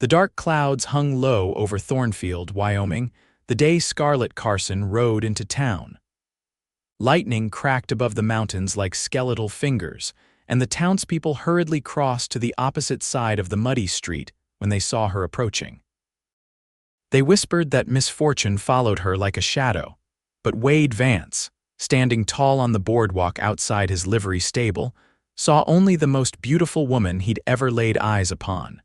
The dark clouds hung low over Thornfield, Wyoming, the day Scarlett Carson rode into town. Lightning cracked above the mountains like skeletal fingers, and the townspeople hurriedly crossed to the opposite side of the muddy street when they saw her approaching. They whispered that misfortune followed her like a shadow, but Wade Vance, standing tall on the boardwalk outside his livery stable, saw only the most beautiful woman he'd ever laid eyes upon.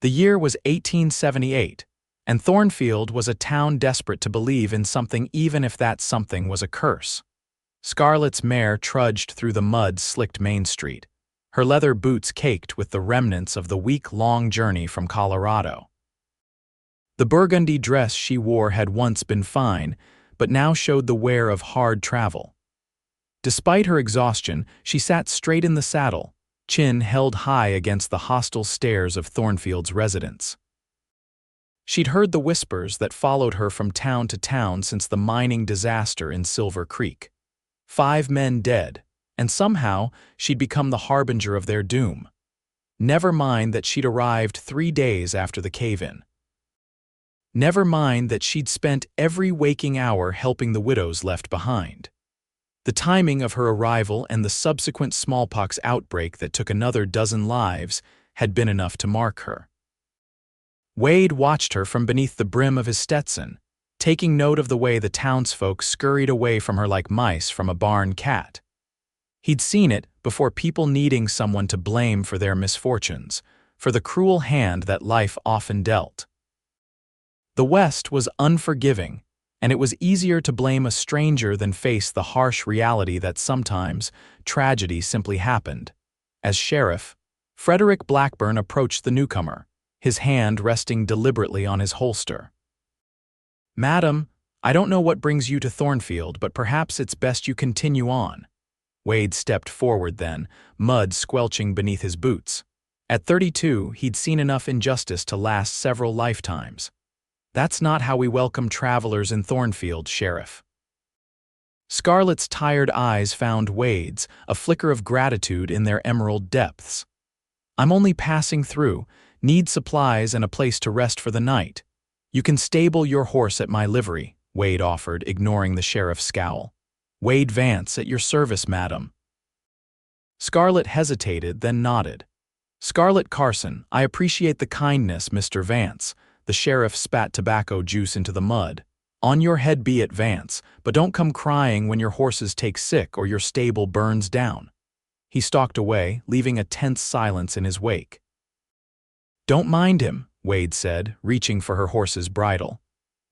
The year was 1878, and Thornfield was a town desperate to believe in something even if that something was a curse. Scarlett's mare trudged through the mud-slicked Main Street, her leather boots caked with the remnants of the week-long journey from Colorado. The burgundy dress she wore had once been fine, but now showed the wear of hard travel. Despite her exhaustion, she sat straight in the saddle, chin held high against the hostile stares of Thornfield's residents. She'd heard the whispers that followed her from town to town since the mining disaster in Silver Creek. 5 men dead, and somehow she'd become the harbinger of their doom. Never mind that she'd arrived 3 days after the cave-in. Never mind that she'd spent every waking hour helping the widows left behind. The timing of her arrival and the subsequent smallpox outbreak that took another 12 lives had been enough to mark her. Wade watched her from beneath the brim of his Stetson, taking note of the way the townsfolk scurried away from her like mice from a barn cat. He'd seen it before, people needing someone to blame for their misfortunes, for the cruel hand that life often dealt. The West was unforgiving, and it was easier to blame a stranger than face the harsh reality that sometimes tragedy simply happened. As Sheriff, Frederick Blackburn approached the newcomer, his hand resting deliberately on his holster. "Madam, I don't know what brings you to Thornfield, but perhaps it's best you continue on." Wade stepped forward then, mud squelching beneath his boots. At 32, he'd seen enough injustice to last several lifetimes. "That's not how we welcome travelers in Thornfield, Sheriff." Scarlett's tired eyes found Wade's, a flicker of gratitude in their emerald depths. "I'm only passing through, need supplies and a place to rest for the night. You can stable your horse at my livery," Wade offered, ignoring the sheriff's scowl. "Wade Vance, at your service, madam." Scarlett hesitated, then nodded. "Scarlett Carson, I appreciate the kindness, Mr. Vance." The sheriff spat tobacco juice into the mud. "On your head be it, Vance, but don't come crying when your horses take sick or your stable burns down." He stalked away, leaving a tense silence in his wake. "Don't mind him," Wade said, reaching for her horse's bridle.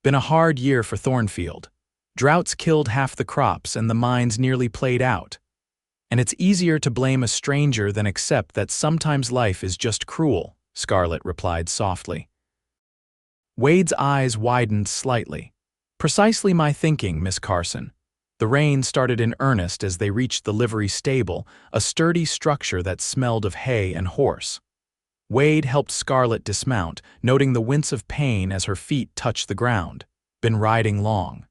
"Been a hard year for Thornfield. Droughts killed half the crops and the mines nearly played out. And it's easier to blame a stranger than accept that sometimes life is just cruel," Scarlett replied softly. Wade's eyes widened slightly. "Precisely my thinking, Miss Carson." The rain started in earnest as they reached the livery stable, a sturdy structure that smelled of hay and horse. Wade helped Scarlett dismount, noting the wince of pain as her feet touched the ground. "Been riding long?"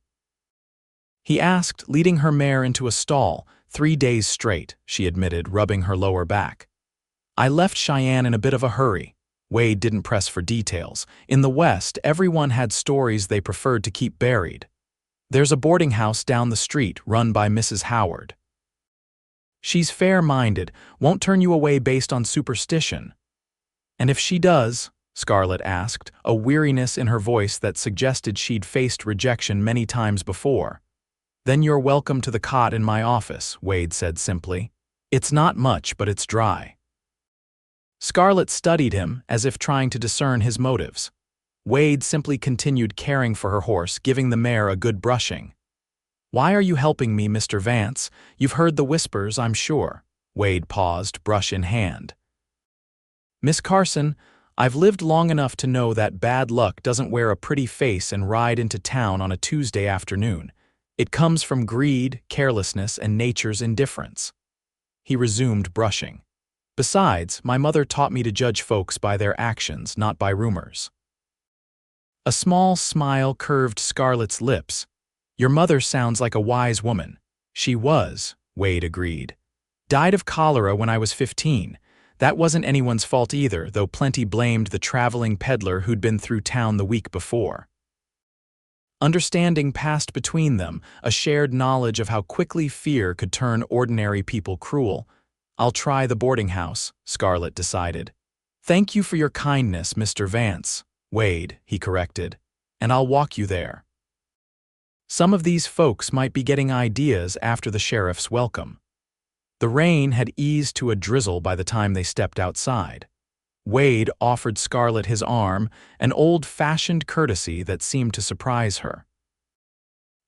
He asked, leading her mare into a stall. 3 days straight," she admitted, rubbing her lower back. "I left Cheyenne in a bit of a hurry." Wade didn't press for details. In the West, everyone had stories they preferred to keep buried. "There's a boarding house down the street run by Mrs. Howard. She's fair-minded, won't turn you away based on superstition." "And if she does?" Scarlett asked, a weariness in her voice that suggested she'd faced rejection many times before. "Then you're welcome to the cot in my office," Wade said simply. "It's not much, but it's dry." Scarlett studied him as if trying to discern his motives. Wade simply continued caring for her horse, giving the mare a good brushing. "Why are you helping me, Mr. Vance? You've heard the whispers, I'm sure." Wade paused, brush in hand. "Miss Carson, I've lived long enough to know that bad luck doesn't wear a pretty face and ride into town on a Tuesday afternoon. It comes from greed, carelessness, and nature's indifference." He resumed brushing. "Besides, my mother taught me to judge folks by their actions, not by rumors." A small smile curved Scarlett's lips. "Your mother sounds like a wise woman." "She was," Wade agreed. "Died of cholera when I was 15. That wasn't anyone's fault either, though plenty blamed the traveling peddler who'd been through town the week before. Understanding passed between them, a shared knowledge of how quickly fear could turn ordinary people cruel. "I'll try the boarding house," Scarlett decided. "Thank you for your kindness, Mr. Vance." "Wade," he corrected. "And I'll walk you there." Some of these folks might be getting ideas after the sheriff's welcome. The rain had eased to a drizzle by the time they stepped outside. Wade offered Scarlett his arm, an old-fashioned courtesy that seemed to surprise her.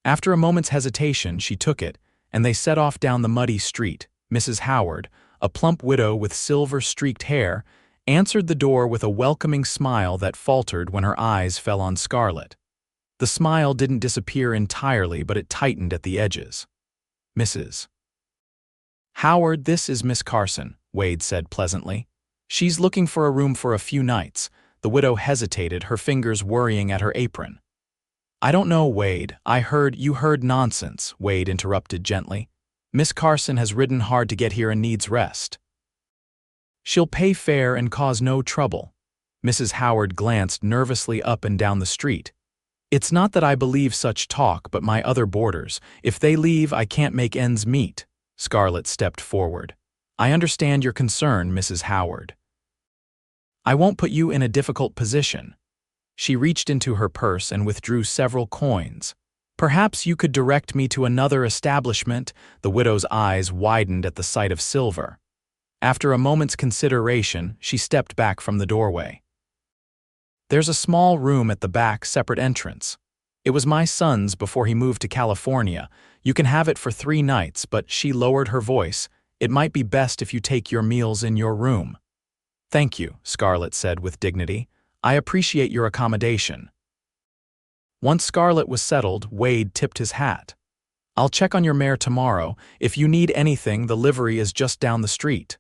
After a moment's hesitation, she took it, and they set off down the muddy street. Mrs. Howard, a plump widow with silver-streaked hair, answered the door with a welcoming smile that faltered when her eyes fell on Scarlett. The smile didn't disappear entirely, but it tightened at the edges. "Mrs. Howard, this is Miss Carson," Wade said pleasantly. "She's looking for a room for a few nights." The widow hesitated, her fingers worrying at her apron. "I don't know, Wade. You heard nonsense," Wade interrupted gently. "Miss Carson has ridden hard to get here and needs rest. She'll pay fair and cause no trouble." Mrs. Howard glanced nervously up and down the street. "It's not that I believe such talk, but my other boarders. If they leave, I can't make ends meet." Scarlett stepped forward. "I understand your concern, Mrs. Howard. I won't put you in a difficult position." She reached into her purse and withdrew several coins. "Perhaps you could direct me to another establishment." The widow's eyes widened at the sight of silver. After a moment's consideration, she stepped back from the doorway. "There's a small room at the back, separate entrance. It was my son's before he moved to California. You can have it for 3 nights, but," she lowered her voice, "it might be best if you take your meals in your room." "Thank you," Scarlett said with dignity. "I appreciate your accommodation." Once Scarlett was settled, Wade tipped his hat. "I'll check on your mare tomorrow. If you need anything, the livery is just down the street."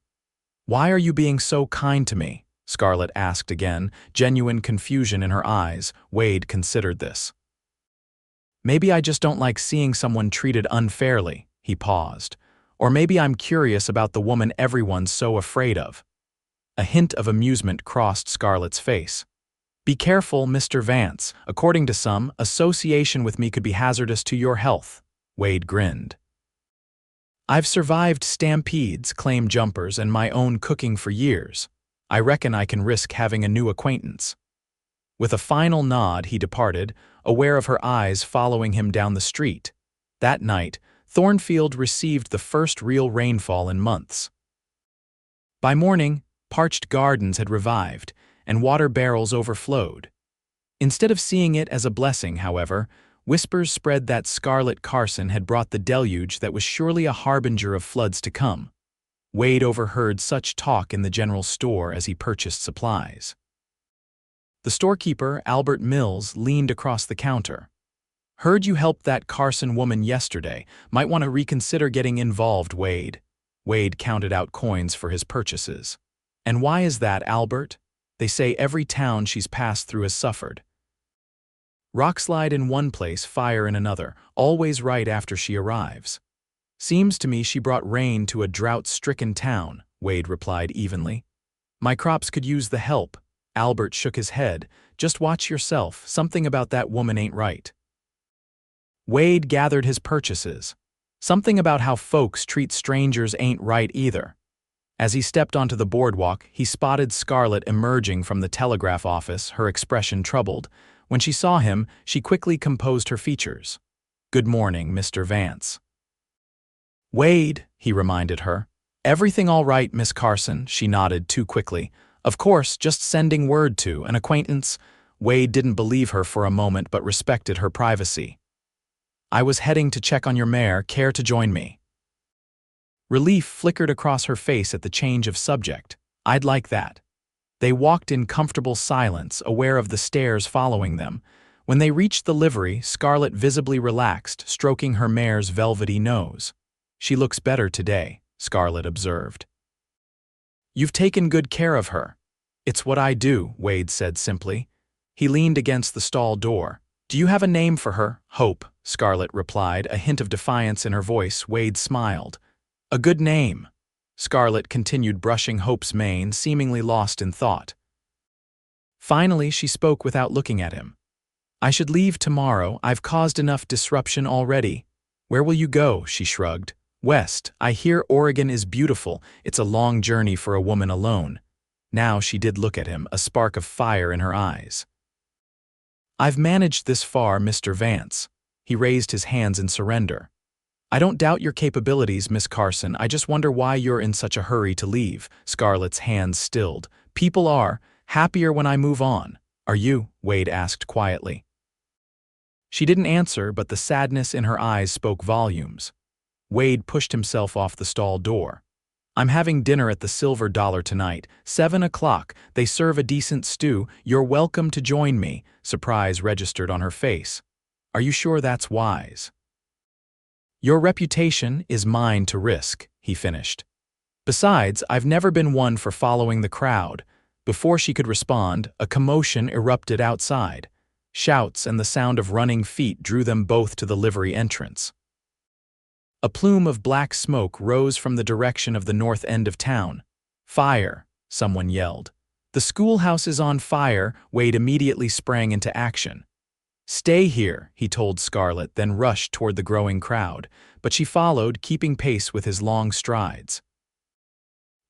"Why are you being so kind to me?" Scarlett asked again, genuine confusion in her eyes. Wade considered this. "Maybe I just don't like seeing someone treated unfairly," he paused. "Or maybe I'm curious about the woman everyone's so afraid of." A hint of amusement crossed Scarlett's face. "Be careful, Mr. Vance. According to some, association with me could be hazardous to your health." Wade grinned. "I've survived stampedes, claim jumpers, and my own cooking for years. I reckon I can risk having a new acquaintance." With a final nod, he departed, aware of her eyes following him down the street. That night, Thornfield received the first real rainfall in months. By morning, parched gardens had revived, and water barrels overflowed. Instead of seeing it as a blessing, however, whispers spread that Scarlett Carson had brought the deluge that was surely a harbinger of floods to come. Wade overheard such talk in the general store as he purchased supplies. The storekeeper, Albert Mills, leaned across the counter. "Heard you helped that Carson woman yesterday. Might want to reconsider getting involved, Wade." Wade counted out coins for his purchases. "And why is that, Albert?" "They say every town she's passed through has suffered. Rockslide in one place, fire in another, always right after she arrives." "Seems to me she brought rain to a drought-stricken town," Wade replied evenly. "My crops could use the help." Albert shook his head. "Just watch yourself. Something about that woman ain't right." Wade gathered his purchases. Something about how folks treat strangers ain't right either. As he stepped onto the boardwalk, he spotted Scarlett emerging from the telegraph office, her expression troubled. When she saw him, she quickly composed her features. "Good morning, Mr. Vance." "Wade," he reminded her. "Everything all right, Miss Carson?" She nodded too quickly. "Of course, just sending word to an acquaintance." Wade didn't believe her for a moment but respected her privacy. "I was heading to check on your mare. Care to join me?" Relief flickered across her face at the change of subject. "I'd like that." They walked in comfortable silence, aware of the stares following them. When they reached the livery, Scarlett visibly relaxed, stroking her mare's velvety nose. "She looks better today," Scarlett observed. "You've taken good care of her." "It's what I do," Wade said simply. He leaned against the stall door. "Do you have a name for her?" "Hope," Scarlett replied, a hint of defiance in her voice. Wade smiled. "A good name." Scarlett continued brushing Hope's mane, seemingly lost in thought. Finally, she spoke without looking at him. "I should leave tomorrow. I've caused enough disruption already." "Where will you go?" she shrugged. "West. I hear Oregon is beautiful. It's a long journey for a woman alone." Now she did look at him, a spark of fire in her eyes. "I've managed this far, Mr. Vance." He raised his hands in surrender. "I don't doubt your capabilities, Miss Carson. I just wonder why you're in such a hurry to leave." Scarlett's hands stilled. "People are happier when I move on." "Are you?" Wade asked quietly. She didn't answer, but the sadness in her eyes spoke volumes. Wade pushed himself off the stall door. "I'm having dinner at the Silver Dollar tonight, 7 o'clock. They serve a decent stew. You're welcome to join me." Surprise registered on her face. "Are you sure that's wise?" "Your reputation is mine to risk," he finished. "Besides, I've never been one for following the crowd." Before she could respond, a commotion erupted outside. Shouts and the sound of running feet drew them both to the livery entrance. A plume of black smoke rose from the direction of the north end of town. "Fire!" someone yelled. "The schoolhouse is on fire!" Wade immediately sprang into action. "Stay here," he told Scarlett, then rushed toward the growing crowd, but she followed, keeping pace with his long strides.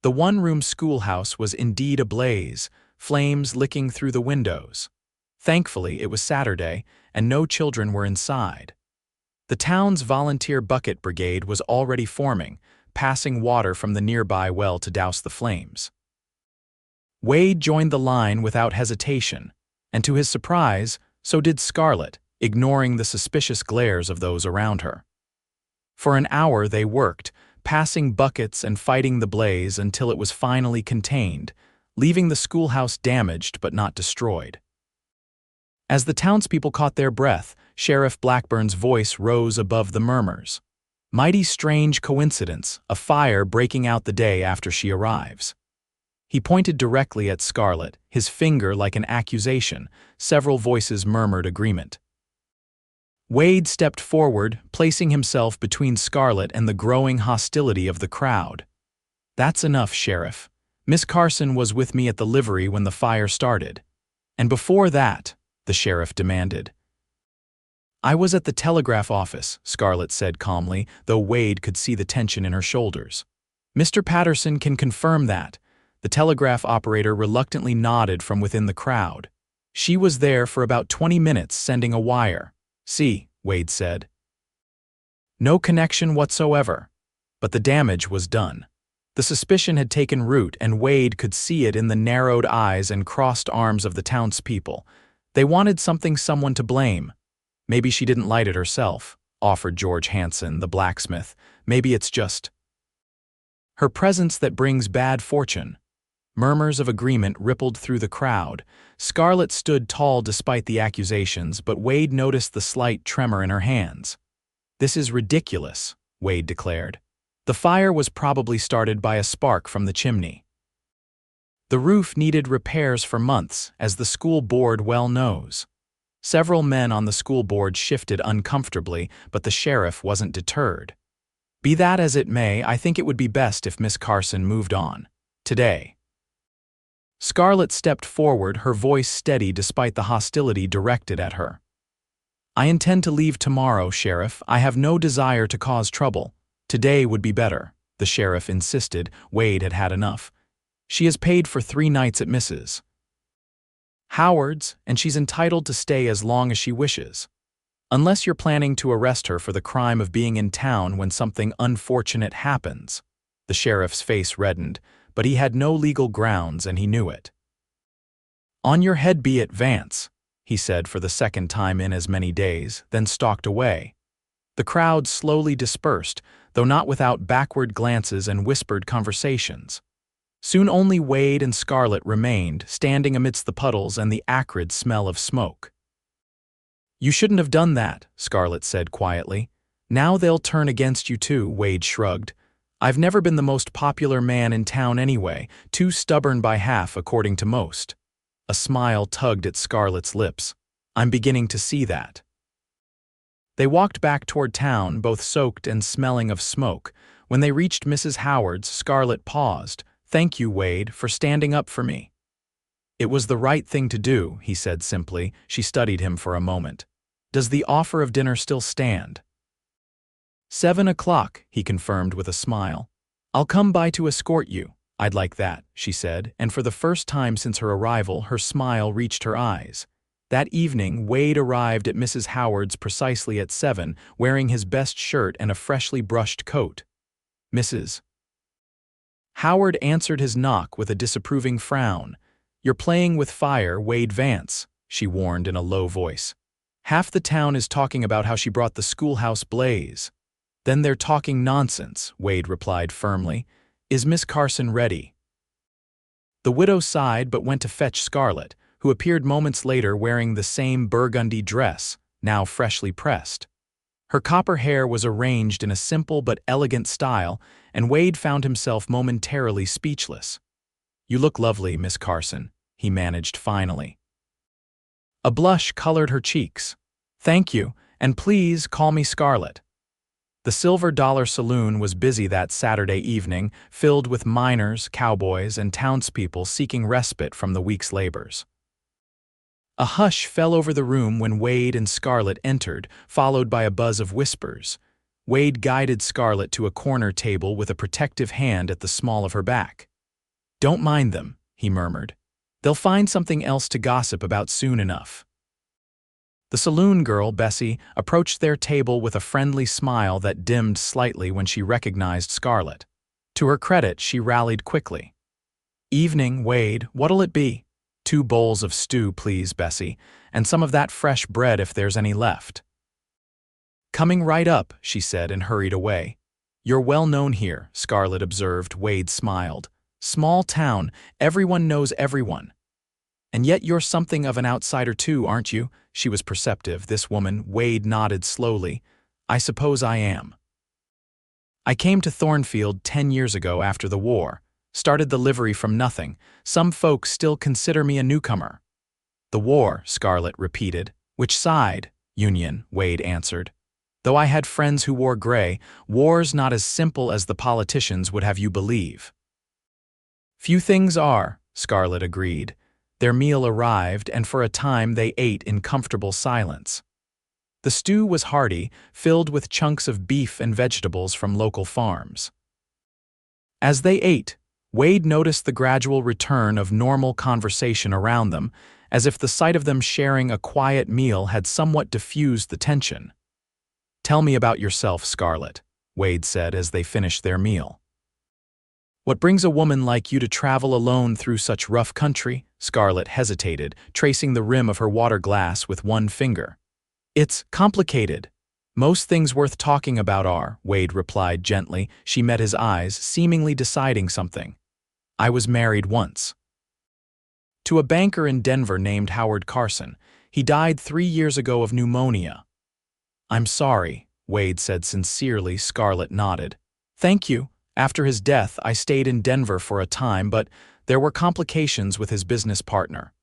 The one-room schoolhouse was indeed ablaze, flames licking through the windows. Thankfully, it was Saturday, and no children were inside. The town's volunteer bucket brigade was already forming, passing water from the nearby well to douse the flames. Wade joined the line without hesitation, and to his surprise, so did Scarlett, ignoring the suspicious glares of those around her. For an hour they worked, passing buckets and fighting the blaze until it was finally contained, leaving the schoolhouse damaged but not destroyed. As the townspeople caught their breath, Sheriff Blackburn's voice rose above the murmurs. "Mighty strange coincidence, a fire breaking out the day after she arrives." He pointed directly at Scarlett, his finger like an accusation. Several voices murmured agreement. Wade stepped forward, placing himself between Scarlett and the growing hostility of the crowd. "That's enough, Sheriff. Miss Carson was with me at the livery when the fire started." "And before that?" the sheriff demanded. "I was at the telegraph office," Scarlett said calmly, though Wade could see the tension in her shoulders. "Mr. Patterson can confirm that." The telegraph operator reluctantly nodded from within the crowd. "She was there for about 20 minutes sending a wire." "See," Wade said. "No connection whatsoever." But the damage was done. The suspicion had taken root, and Wade could see it in the narrowed eyes and crossed arms of the townspeople. They wanted someone to blame. "Maybe she didn't light it herself," offered George Hanson, the blacksmith. "Maybe it's just her presence that brings bad fortune." Murmurs of agreement rippled through the crowd. Scarlett stood tall despite the accusations, but Wade noticed the slight tremor in her hands. "This is ridiculous," Wade declared. "The fire was probably started by a spark from the chimney. The roof needed repairs for months, as the school board well knows." Several men on the school board shifted uncomfortably, but the sheriff wasn't deterred. "Be that as it may, I think it would be best if Miss Carson moved on. Today." Scarlett stepped forward, her voice steady despite the hostility directed at her. "I intend to leave tomorrow, Sheriff. I have no desire to cause trouble. Today would be better," the sheriff insisted. Wade had had enough. "She is paid for 3 nights at Mrs. Howard's, and she's entitled to stay as long as she wishes. Unless you're planning to arrest her for the crime of being in town when something unfortunate happens." The sheriff's face reddened, but he had no legal grounds and he knew it. "On your head be it, Vance," he said for the second time in as many days, then stalked away. The crowd slowly dispersed, though not without backward glances and whispered conversations. Soon only Wade and Scarlett remained, standing amidst the puddles and the acrid smell of smoke. "You shouldn't have done that," Scarlett said quietly. "Now they'll turn against you too," Wade shrugged. "I've never been the most popular man in town anyway, too stubborn by half according to most." A smile tugged at Scarlett's lips. "I'm beginning to see that." They walked back toward town, both soaked and smelling of smoke. When they reached Mrs. Howard's, Scarlett paused. "Thank you, Wade, for standing up for me." "It was the right thing to do," he said simply. She studied him for a moment. "Does the offer of dinner still stand?" 7 o'clock, he confirmed with a smile. "I'll come by to escort you." "I'd like that," she said, and for the first time since her arrival, her smile reached her eyes. That evening, Wade arrived at Mrs. Howard's precisely at 7, wearing his best shirt and a freshly brushed coat. "Mrs. Howard answered his knock with a disapproving frown. "You're playing with fire, Wade Vance," she warned in a low voice. "Half the town is talking about how she brought the schoolhouse blaze." "Then they're talking nonsense," Wade replied firmly. "Is Miss Carson ready?" The widow sighed but went to fetch Scarlett, who appeared moments later wearing the same burgundy dress, now freshly pressed. Her copper hair was arranged in a simple but elegant style, and Wade found himself momentarily speechless. "You look lovely, Miss Carson," he managed finally. A blush colored her cheeks. "Thank you, and please call me Scarlett." The Silver Dollar Saloon was busy that Saturday evening, filled with miners, cowboys, and townspeople seeking respite from the week's labors. A hush fell over the room when Wade and Scarlett entered, followed by a buzz of whispers. Wade guided Scarlett to a corner table with a protective hand at the small of her back. "Don't mind them," he murmured. "They'll find something else to gossip about soon enough." The saloon girl, Bessie, approached their table with a friendly smile that dimmed slightly when she recognized Scarlett. To her credit, she rallied quickly. "Evening, Wade. What'll it be?" "2 bowls of stew, please, Bessie, and some of that fresh bread if there's any left." "Coming right up," she said and hurried away. "You're well known here," Scarlett observed. Wade smiled. "Small town, everyone knows everyone." "And yet you're something of an outsider too, aren't you?" She was perceptive, this woman. Wade nodded slowly. "I suppose I am. I came to Thornfield 10 years ago after the war. Started the livery from nothing. Some folks still consider me a newcomer." "The war," Scarlett repeated. "Which side?" "Union," Wade answered. "Though I had friends who wore gray, war's not as simple as the politicians would have you believe." "Few things are," Scarlett agreed. Their meal arrived, and for a time they ate in comfortable silence. The stew was hearty, filled with chunks of beef and vegetables from local farms. As they ate, Wade noticed the gradual return of normal conversation around them, as if the sight of them sharing a quiet meal had somewhat diffused the tension. "Tell me about yourself, Scarlett," Wade said as they finished their meal. "What brings a woman like you to travel alone through such rough country?" Scarlett hesitated, tracing the rim of her water glass with one finger. "It's complicated. Most things worth talking about are," Wade replied gently. She met his eyes, seemingly deciding something. "I was married once. To a banker in Denver named Howard Carson. He died 3 years ago of pneumonia." "I'm sorry," Wade said sincerely. Scarlett nodded. "Thank you. After his death, I stayed in Denver for a time, but there were complications with his business partner.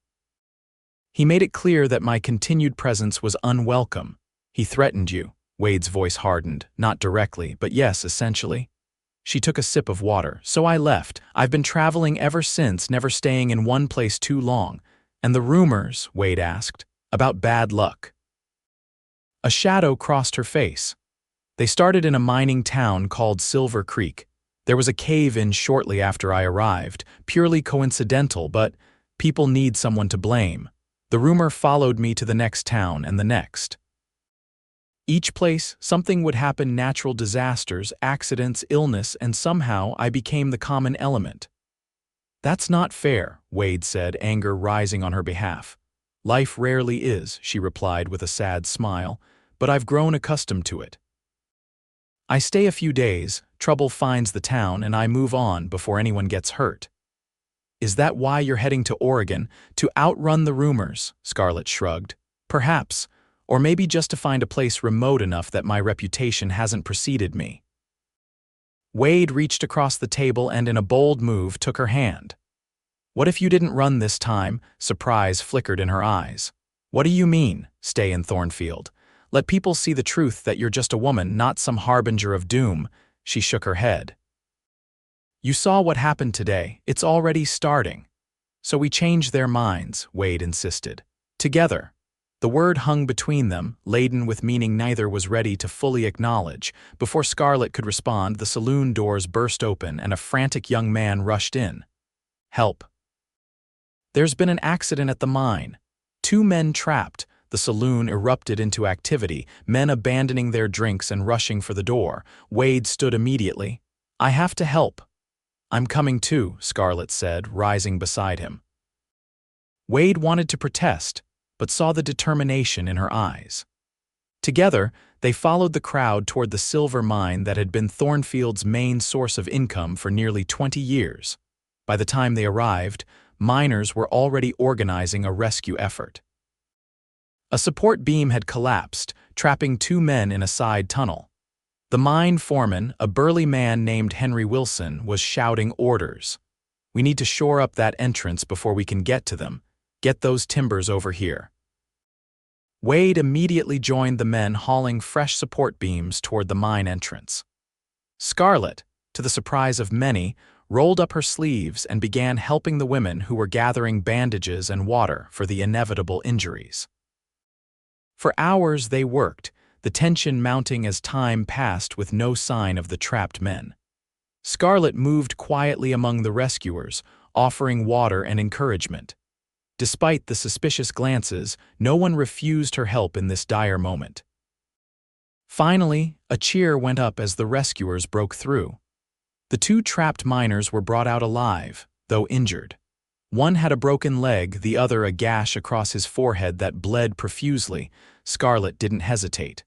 He made it clear that my continued presence was unwelcome. He threatened you." Wade's voice hardened, not directly, but yes, essentially. She took a sip of water. "So I left. I've been traveling ever since, never staying in one place too long." "And the rumors," Wade asked, "about bad luck?" A shadow crossed her face. "They started in a mining town called Silver Creek. There was a cave-in shortly after I arrived, purely coincidental, but people need someone to blame. The rumor followed me to the next town and the next. Each place, something would happen: natural disasters, accidents, illness, and somehow I became the common element." "That's not fair," Wade said, anger rising on her behalf. "Life rarely is," she replied with a sad smile, "but I've grown accustomed to it. I stay a few days, trouble finds the town, and I move on before anyone gets hurt." "Is that why you're heading to Oregon? To outrun the rumors?" Scarlett shrugged. "Perhaps. Or maybe just to find a place remote enough that my reputation hasn't preceded me." Wade reached across the table and in a bold move took her hand. "What if you didn't run this time?" Surprise flickered in her eyes. "What do you mean, stay in Thornfield? Let people see the truth that you're just a woman, not some harbinger of doom." She shook her head. You saw what happened today. It's already starting. So we changed their minds, Wade insisted. Together. The word hung between them, laden with meaning neither was ready to fully acknowledge. Before Scarlett could respond, the saloon doors burst open and a frantic young man rushed in. Help. There's been an accident at the mine. 2 men trapped. The saloon erupted into activity, men abandoning their drinks and rushing for the door. Wade stood immediately. I have to help. I'm coming too, Scarlett said, rising beside him. Wade wanted to protest, but saw the determination in her eyes. Together, they followed the crowd toward the silver mine that had been Thornfield's main source of income for nearly 20 years. By the time they arrived, miners were already organizing a rescue effort. A support beam had collapsed, trapping 2 men in a side tunnel. The mine foreman, a burly man named Henry Wilson, was shouting orders. We need to shore up that entrance before we can get to them. Get those timbers over here. Wade immediately joined the men hauling fresh support beams toward the mine entrance. Scarlett, to the surprise of many, rolled up her sleeves and began helping the women who were gathering bandages and water for the inevitable injuries. For hours they worked, the tension mounting as time passed with no sign of the trapped men. Scarlett moved quietly among the rescuers, offering water and encouragement. Despite the suspicious glances, no one refused her help in this dire moment. Finally, a cheer went up as the rescuers broke through. The 2 trapped miners were brought out alive, though injured. One had a broken leg, the other a gash across his forehead that bled profusely. Scarlett didn't hesitate.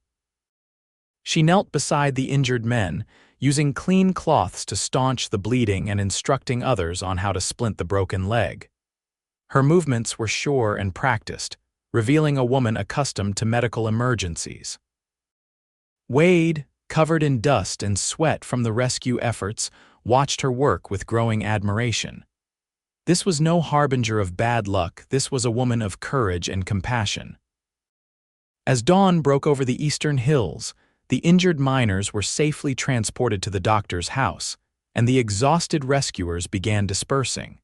She knelt beside the injured men, using clean cloths to staunch the bleeding and instructing others on how to splint the broken leg. Her movements were sure and practiced, revealing a woman accustomed to medical emergencies. Wade, covered in dust and sweat from the rescue efforts, watched her work with growing admiration. This was no harbinger of bad luck, this was a woman of courage and compassion. As dawn broke over the eastern hills, the injured miners were safely transported to the doctor's house, and the exhausted rescuers began dispersing.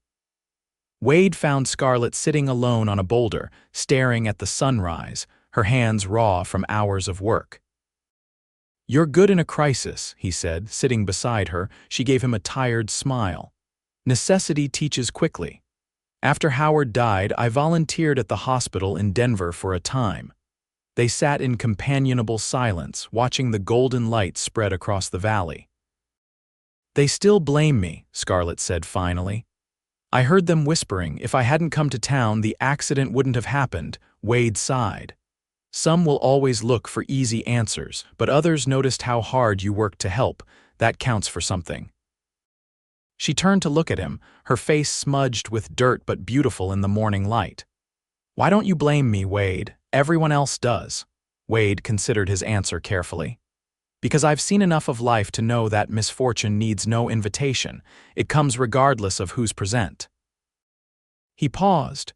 Wade found Scarlett sitting alone on a boulder, staring at the sunrise, her hands raw from hours of work. You're good in a crisis, he said, sitting beside her. She gave him a tired smile. Necessity teaches quickly. After Howard died, I volunteered at the hospital in Denver for a time. They sat in companionable silence, watching the golden light spread across the valley. They still blame me, Scarlett said finally. I heard them whispering, if I hadn't come to town, the accident wouldn't have happened. Wade sighed. Some will always look for easy answers, but others noticed how hard you worked to help. That counts for something. She turned to look at him, her face smudged with dirt but beautiful in the morning light. Why don't you blame me, Wade? Everyone else does. Wade considered his answer carefully. Because I've seen enough of life to know that misfortune needs no invitation. It comes regardless of who's present. He paused.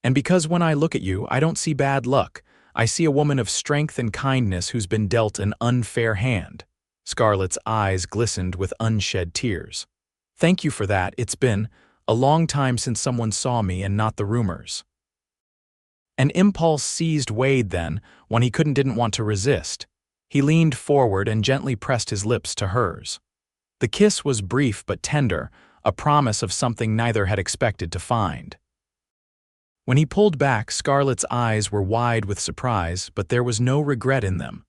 And because when I look at you, I don't see bad luck. I see a woman of strength and kindness who's been dealt an unfair hand. Scarlett's eyes glistened with unshed tears. Thank you for that. It's been a long time since someone saw me and not the rumors. An impulse seized Wade then, one he didn't want to resist. He leaned forward and gently pressed his lips to hers. The kiss was brief but tender, a promise of something neither had expected to find. When he pulled back, Scarlett's eyes were wide with surprise, but there was no regret in them.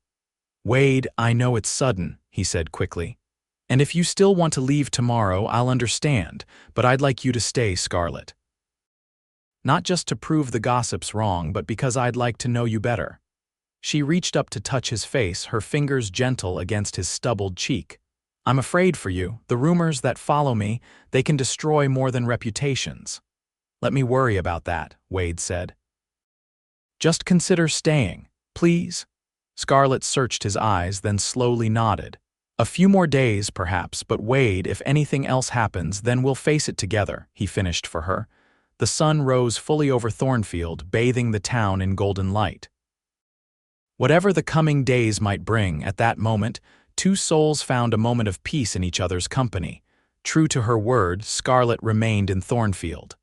Wade, I know it's sudden, he said quickly. And if you still want to leave tomorrow, I'll understand, but I'd like you to stay, Scarlett. Not just to prove the gossips wrong, but because I'd like to know you better. She reached up to touch his face, her fingers gentle against his stubbled cheek. I'm afraid for you. The rumors that follow me, they can destroy more than reputations. Let me worry about that, Wade said. Just consider staying, please. Scarlett searched his eyes, then slowly nodded. A few more days, perhaps, but Wade, if anything else happens, then we'll face it together, he finished for her. The sun rose fully over Thornfield, bathing the town in golden light. Whatever the coming days might bring, at that moment, two souls found a moment of peace in each other's company. True to her word, Scarlett remained in Thornfield.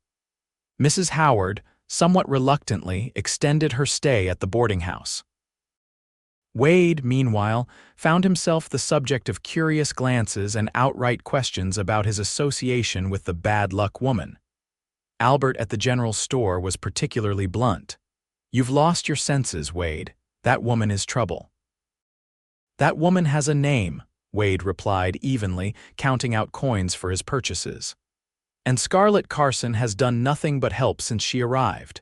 Mrs. Howard, somewhat reluctantly, extended her stay at the boarding house. Wade, meanwhile, found himself the subject of curious glances and outright questions about his association with the bad-luck woman. Albert at the general store was particularly blunt. "You've lost your senses, Wade. That woman is trouble." "That woman has a name," Wade replied evenly, counting out coins for his purchases. "And Scarlett Carson has done nothing but help since she arrived."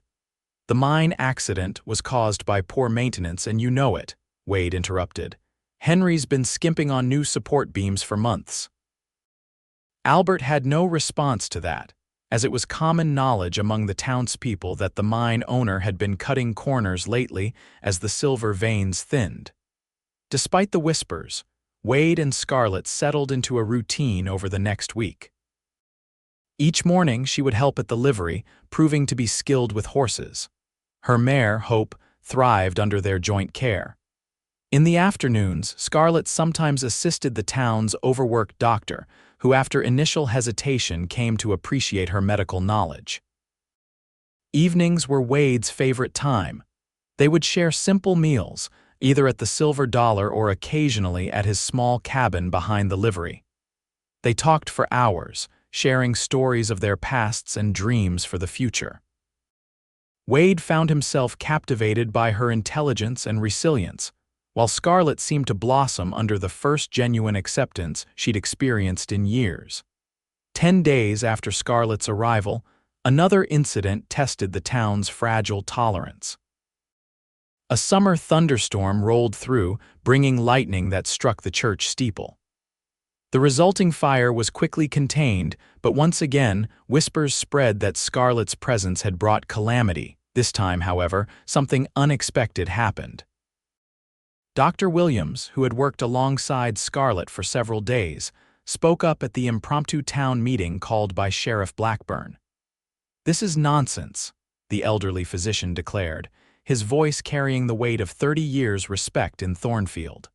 "The mine accident was caused by poor maintenance, and you know it," Wade interrupted. "Henry's been skimping on new support beams for months." Albert had no response to that, as it was common knowledge among the townspeople that the mine owner had been cutting corners lately as the silver veins thinned. Despite the whispers, Wade and Scarlett settled into a routine over the next week. Each morning she would help at the livery, proving to be skilled with horses. Her mare, Hope, thrived under their joint care. In the afternoons, Scarlett sometimes assisted the town's overworked doctor, who after initial hesitation came to appreciate her medical knowledge. Evenings were Wade's favorite time. They would share simple meals, either at the Silver Dollar or occasionally at his small cabin behind the livery. They talked for hours, sharing stories of their pasts and dreams for the future. Wade found himself captivated by her intelligence and resilience, while Scarlett seemed to blossom under the first genuine acceptance she'd experienced in years. 10 days after Scarlett's arrival, another incident tested the town's fragile tolerance. A summer thunderstorm rolled through, bringing lightning that struck the church steeple. The resulting fire was quickly contained, but once again, whispers spread that Scarlett's presence had brought calamity. This time, however, something unexpected happened. Dr. Williams, who had worked alongside Scarlett for several days, spoke up at the impromptu town meeting called by Sheriff Blackburn. "This is nonsense," the elderly physician declared, his voice carrying the weight of 30 years' respect in Thornfield.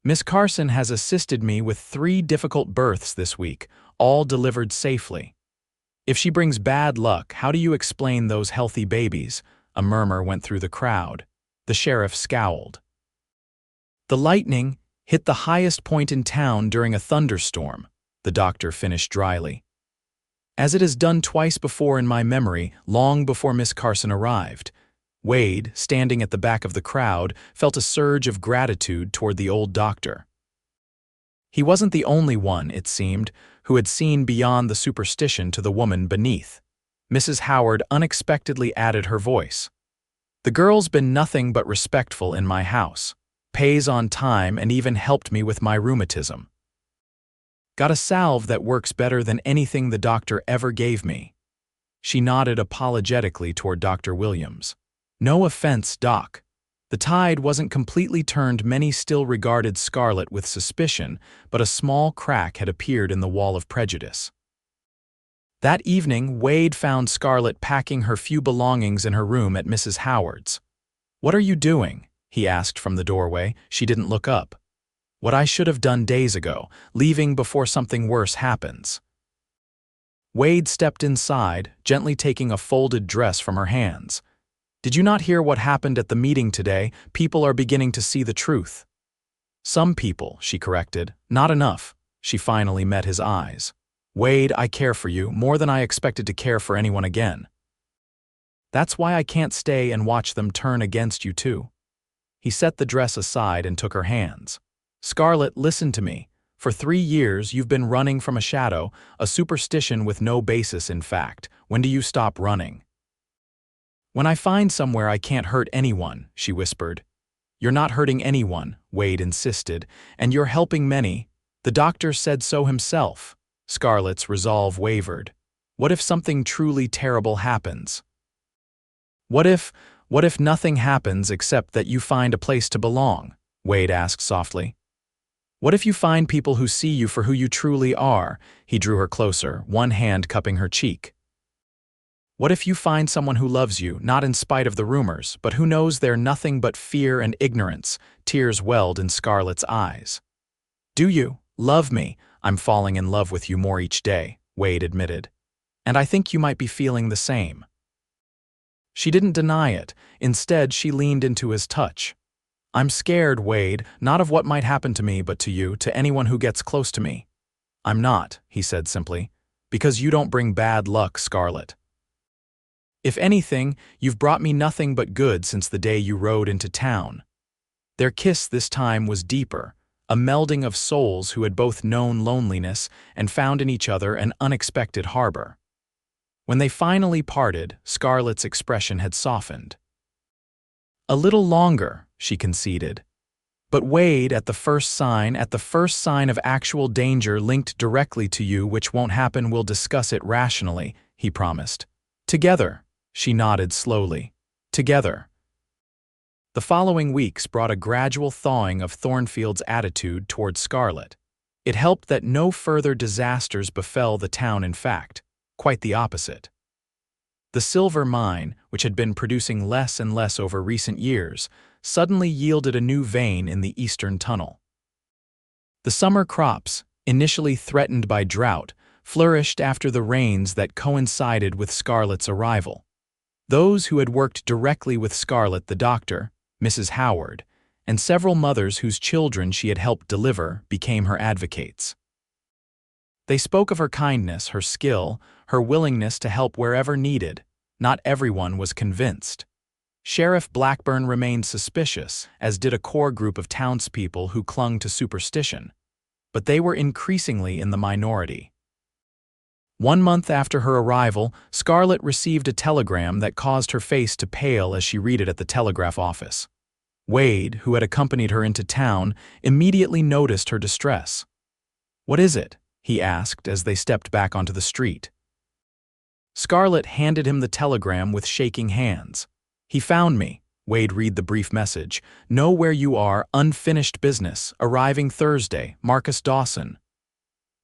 "Miss Carson has assisted me with 3 difficult births this week, all delivered safely. If she brings bad luck, how do you explain those healthy babies?" A murmur went through the crowd. The sheriff scowled. "The lightning hit the highest point in town during a thunderstorm," the doctor finished dryly. "As it has done twice before in my memory, long before Miss Carson arrived." Wade, standing at the back of the crowd, felt a surge of gratitude toward the old doctor. He wasn't the only one, it seemed, who had seen beyond the superstition to the woman beneath. Mrs. Howard unexpectedly added her voice. "The girl's been nothing but respectful in my house, pays on time, and even helped me with my rheumatism. Got a salve that works better than anything the doctor ever gave me." She nodded apologetically toward Dr. Williams. "No offense, Doc." The tide wasn't completely turned. Many still regarded Scarlett with suspicion, but a small crack had appeared in the wall of prejudice. That evening, Wade found Scarlett packing her few belongings in her room at Mrs. Howard's. "What are you doing?" he asked from the doorway. She didn't look up. "What I should have done days ago, leaving before something worse happens." Wade stepped inside, gently taking a folded dress from her hands. "Did you not hear what happened at the meeting today? People are beginning to see the truth." "Some people," she corrected. "Not enough." She finally met his eyes. "Wade, I care for you, more than I expected to care for anyone again. That's why I can't stay and watch them turn against you too." He set the dress aside and took her hands. "Scarlett, listen to me. For 3 years you've been running from a shadow, a superstition with no basis in fact. When do you stop running?" "When I find somewhere I can't hurt anyone," she whispered. "You're not hurting anyone," Wade insisted, "and you're helping many. The doctor said so himself." Scarlett's resolve wavered. "What if something truly terrible happens?" What if nothing happens except that you find a place to belong?" Wade asked softly. "What if you find people who see you for who you truly are?" He drew her closer, one hand cupping her cheek. What if you find someone who loves you, not in spite of the rumors, but who knows they're nothing but fear and ignorance? Tears welled in Scarlett's eyes. Do you love me? I'm falling in love with you more each day, Wade admitted. And I think you might be feeling the same. She didn't deny it. Instead, she leaned into his touch. I'm scared, Wade, not of what might happen to me, but to you, to anyone who gets close to me. I'm not, he said simply, because you don't bring bad luck, Scarlett. If anything, you've brought me nothing but good since the day you rode into town. Their kiss this time was deeper, a melding of souls who had both known loneliness and found in each other an unexpected harbor. When they finally parted, Scarlett's expression had softened. A little longer, she conceded. But Wade, at the first sign of actual danger linked directly to you, which won't happen, we'll discuss it rationally, he promised. Together, she nodded slowly. Together. The following weeks brought a gradual thawing of Thornfield's attitude toward Scarlett. It helped that no further disasters befell the town, in fact, quite the opposite. The silver mine, which had been producing less and less over recent years, suddenly yielded a new vein in the eastern tunnel. The summer crops, initially threatened by drought, flourished after the rains that coincided with Scarlett's arrival. Those who had worked directly with Scarlett, the doctor, Mrs. Howard, and several mothers whose children she had helped deliver, became her advocates. They spoke of her kindness, her skill, her willingness to help wherever needed. Not everyone was convinced. Sheriff Blackburn remained suspicious, as did a core group of townspeople who clung to superstition. But they were increasingly in the minority. 1 month after her arrival, Scarlett received a telegram that caused her face to pale as she read it at the telegraph office. Wade, who had accompanied her into town, immediately noticed her distress. "What is it?" he asked as they stepped back onto the street. Scarlett handed him the telegram with shaking hands. "He found me." Wade read the brief message. "Know where you are, unfinished business, arriving Thursday, Marcus Dawson."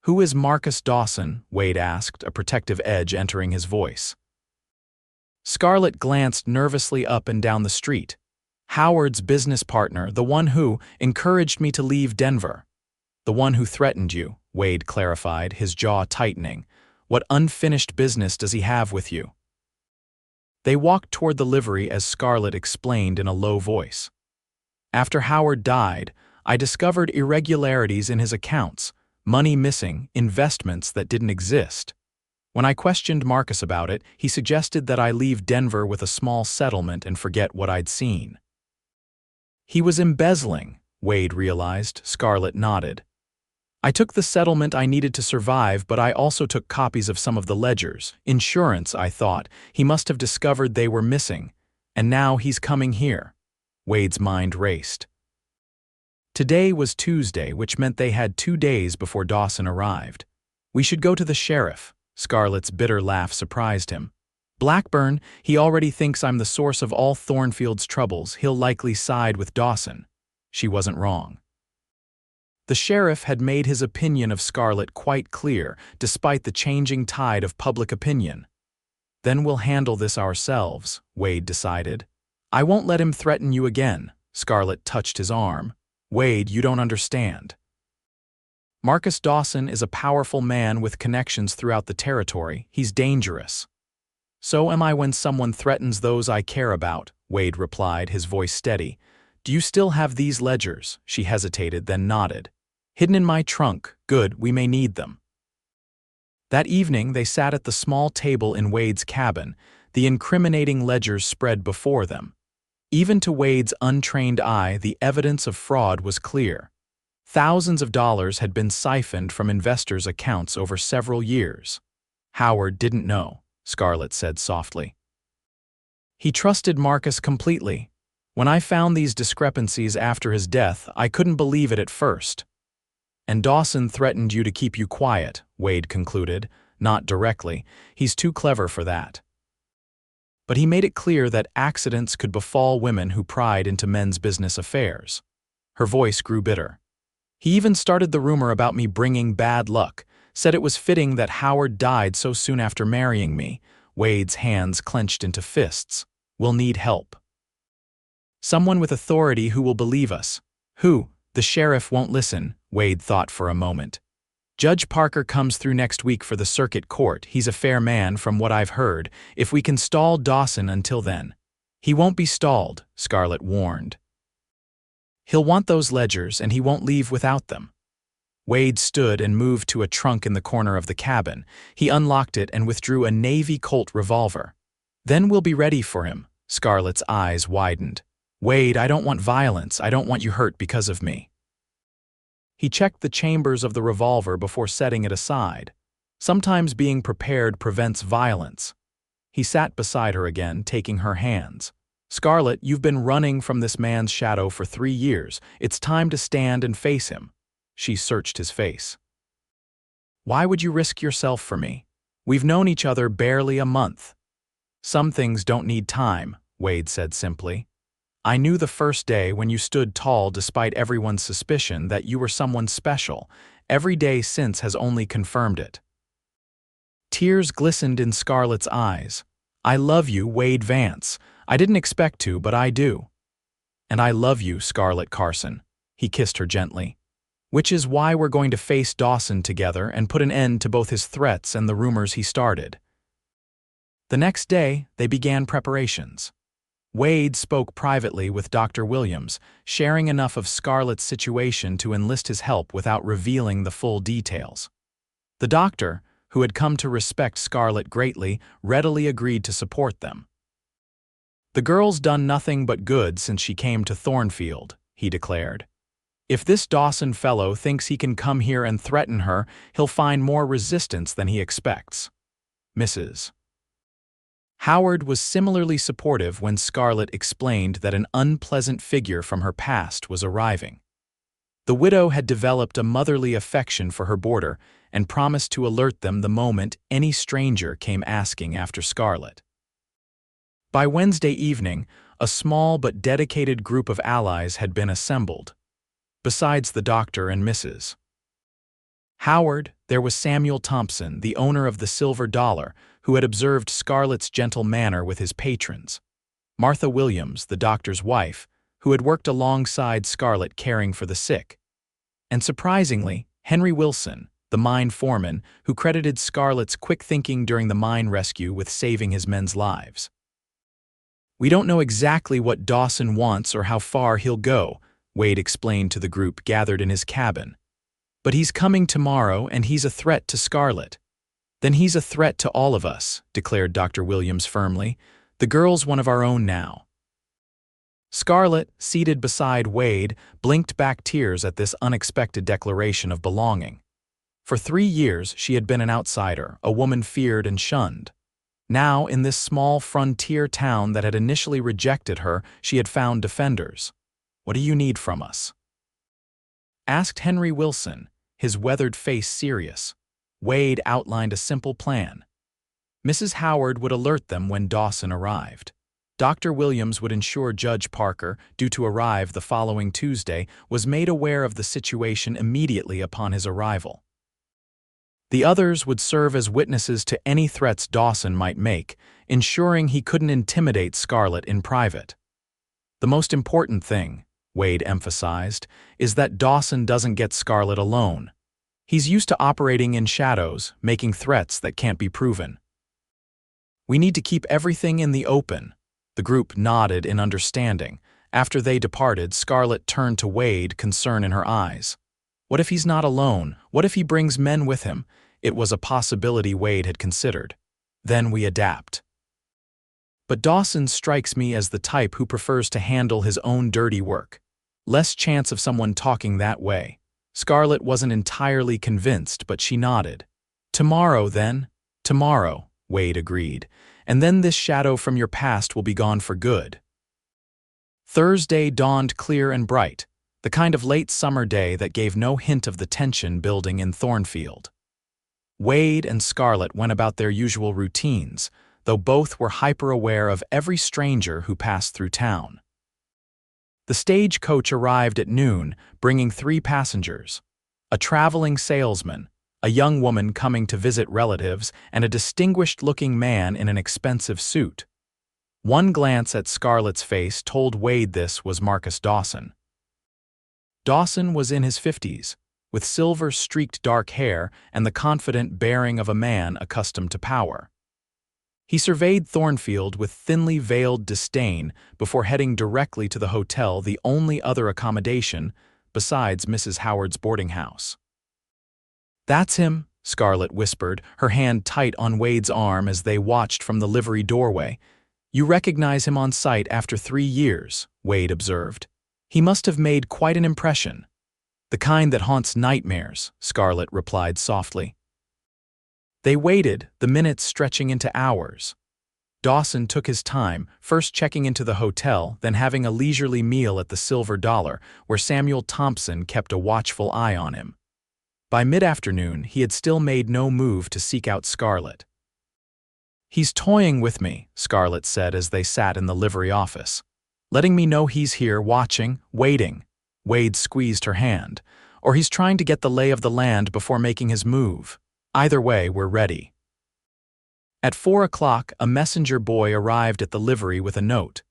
"Who is Marcus Dawson?" Wade asked, a protective edge entering his voice. Scarlett glanced nervously up and down the street. "Howard's business partner, the one who encouraged me to leave Denver." "The one who threatened you," Wade clarified, his jaw tightening. "What unfinished business does he have with you?" They walked toward the livery as Scarlett explained in a low voice. "After Howard died, I discovered irregularities in his accounts, money missing, investments that didn't exist. When I questioned Marcus about it, he suggested that I leave Denver with a small settlement and forget what I'd seen." "He was embezzling," Wade realized. Scarlett nodded. "I took the settlement I needed to survive, but I also took copies of some of the ledgers. Insurance, I thought. He must have discovered they were missing. And now he's coming here." Wade's mind raced. Today was Tuesday, which meant they had 2 days before Dawson arrived. "We should go to the sheriff." Scarlett's bitter laugh surprised him. "Blackburn, he already thinks I'm the source of all Thornfield's troubles. He'll likely side with Dawson." She wasn't wrong. The sheriff had made his opinion of Scarlett quite clear, despite the changing tide of public opinion. "Then we'll handle this ourselves," Wade decided. "I won't let him threaten you again." Scarlett touched his arm. "Wade, you don't understand. Marcus Dawson is a powerful man with connections throughout the territory. He's dangerous." "So am I when someone threatens those I care about," Wade replied, his voice steady. "Do you still have these ledgers?" She hesitated, then nodded. "Hidden in my trunk. Good, we may need them." That evening they sat at the small table in Wade's cabin, the incriminating ledgers spread before them. Even to Wade's untrained eye, the evidence of fraud was clear. Thousands of dollars had been siphoned from investors' accounts over several years. "Howard didn't know," Scarlett said softly. "He trusted Marcus completely. When I found these discrepancies after his death, I couldn't believe it at first." "And Dawson threatened you to keep you quiet," Wade concluded, not directly. "He's too clever for that. But he made it clear that accidents could befall women who pried into men's business affairs." Her voice grew bitter. "He even started the rumor about me bringing bad luck, said it was fitting that Howard died so soon after marrying me." Wade's hands clenched into fists. "We'll need help. Someone with authority who will believe us." "Who?" "The sheriff won't listen," Wade thought for a moment. "Judge Parker comes through next week for the circuit court. He's a fair man from what I've heard. If we can stall Dawson until then." "He won't be stalled," Scarlett warned. "He'll want those ledgers, and he won't leave without them." Wade stood and moved to a trunk in the corner of the cabin. He unlocked it and withdrew a Navy Colt revolver. "Then we'll be ready for him." Scarlett's eyes widened. "Wade, I don't want violence. I don't want you hurt because of me." He checked the chambers of the revolver before setting it aside. Sometimes being prepared prevents violence. He sat beside her again, taking her hands. "Scarlett, you've been running from this man's shadow for 3 years. It's time to stand and face him." She searched his face. "Why would you risk yourself for me? We've known each other barely a month." "Some things don't need time," Wade said simply. "I knew the first day when you stood tall despite everyone's suspicion that you were someone special. Every day since has only confirmed it." Tears glistened in Scarlett's eyes. "I love you, Wade Vance. I didn't expect to, but I do." "And I love you, Scarlett Carson." He kissed her gently. "Which is why we're going to face Dawson together and put an end to both his threats and the rumors he started." The next day, they began preparations. Wade spoke privately with Dr. Williams, sharing enough of Scarlett's situation to enlist his help without revealing the full details. The doctor, who had come to respect Scarlett greatly, readily agreed to support them. "The girl's done nothing but good since she came to Thornfield," he declared. "If this Dawson fellow thinks he can come here and threaten her, he'll find more resistance than he expects." Mrs. Howard was similarly supportive when Scarlett explained that an unpleasant figure from her past was arriving. The widow had developed a motherly affection for her boarder and promised to alert them the moment any stranger came asking after Scarlett. By Wednesday evening, a small but dedicated group of allies had been assembled. Besides the doctor and Mrs. Howard, there was Samuel Thompson, the owner of the Silver Dollar, who had observed Scarlett's gentle manner with his patrons. Martha Williams, the doctor's wife, who had worked alongside Scarlett caring for the sick. And surprisingly, Henry Wilson, the mine foreman, who credited Scarlett's quick thinking during the mine rescue with saving his men's lives. "We don't know exactly what Dawson wants or how far he'll go," Wade explained to the group gathered in his cabin. "But he's coming tomorrow, and he's a threat to Scarlett." "Then he's a threat to all of us," declared Dr. Williams firmly. "The girl's one of our own now." Scarlett, seated beside Wade, blinked back tears at this unexpected declaration of belonging. For 3 years, she had been an outsider, a woman feared and shunned. Now, in this small frontier town that had initially rejected her, she had found defenders. "What do you need from us?" asked Henry Wilson, his weathered face serious. Wade outlined a simple plan. Mrs. Howard would alert them when Dawson arrived. Dr. Williams would ensure Judge Parker, due to arrive the following Tuesday, was made aware of the situation immediately upon his arrival. The others would serve as witnesses to any threats Dawson might make, ensuring he couldn't intimidate Scarlett in private. "The most important thing," Wade emphasized, "is that Dawson doesn't get Scarlett alone. He's used to operating in shadows, making threats that can't be proven. We need to keep everything in the open." The group nodded in understanding. After they departed, Scarlett turned to Wade, concern in her eyes. What if he's not alone? What if he brings men with him? It was a possibility Wade had considered. "Then we adapt." "But Dawson strikes me as the type who prefers to handle his own dirty work. Less chance of someone talking that way." Scarlett wasn't entirely convinced, but she nodded. "Tomorrow, then?" "Tomorrow," Wade agreed. "And then this shadow from your past will be gone for good." Thursday dawned clear and bright, the kind of late summer day that gave no hint of the tension building in Thornfield. Wade and Scarlett went about their usual routines, though both were hyper-aware of every stranger who passed through town. The stagecoach arrived at noon, bringing 3 passengers: a traveling salesman, a young woman coming to visit relatives, and a distinguished-looking man in an expensive suit. One glance at Scarlett's face told Wade this was Marcus Dawson. Dawson was in his 50s, with silver-streaked dark hair and the confident bearing of a man accustomed to power. He surveyed Thornfield with thinly veiled disdain before heading directly to the hotel, the only other accommodation besides Mrs. Howard's boarding house. "That's him," Scarlett whispered, her hand tight on Wade's arm as they watched from the livery doorway. "You recognize him on sight after 3 years," Wade observed. "He must have made quite an impression." "The kind that haunts nightmares," Scarlett replied softly. They waited, the minutes stretching into hours. Dawson took his time, first checking into the hotel, then having a leisurely meal at the Silver Dollar, where Samuel Thompson kept a watchful eye on him. By mid-afternoon, he had still made no move to seek out Scarlett. "He's toying with me," Scarlett said as they sat in the livery office. "Letting me know he's here, watching, waiting." Wade squeezed her hand. "Or he's trying to get the lay of the land before making his move. Either way, we're ready." At 4 o'clock, a messenger boy arrived at the livery with a note.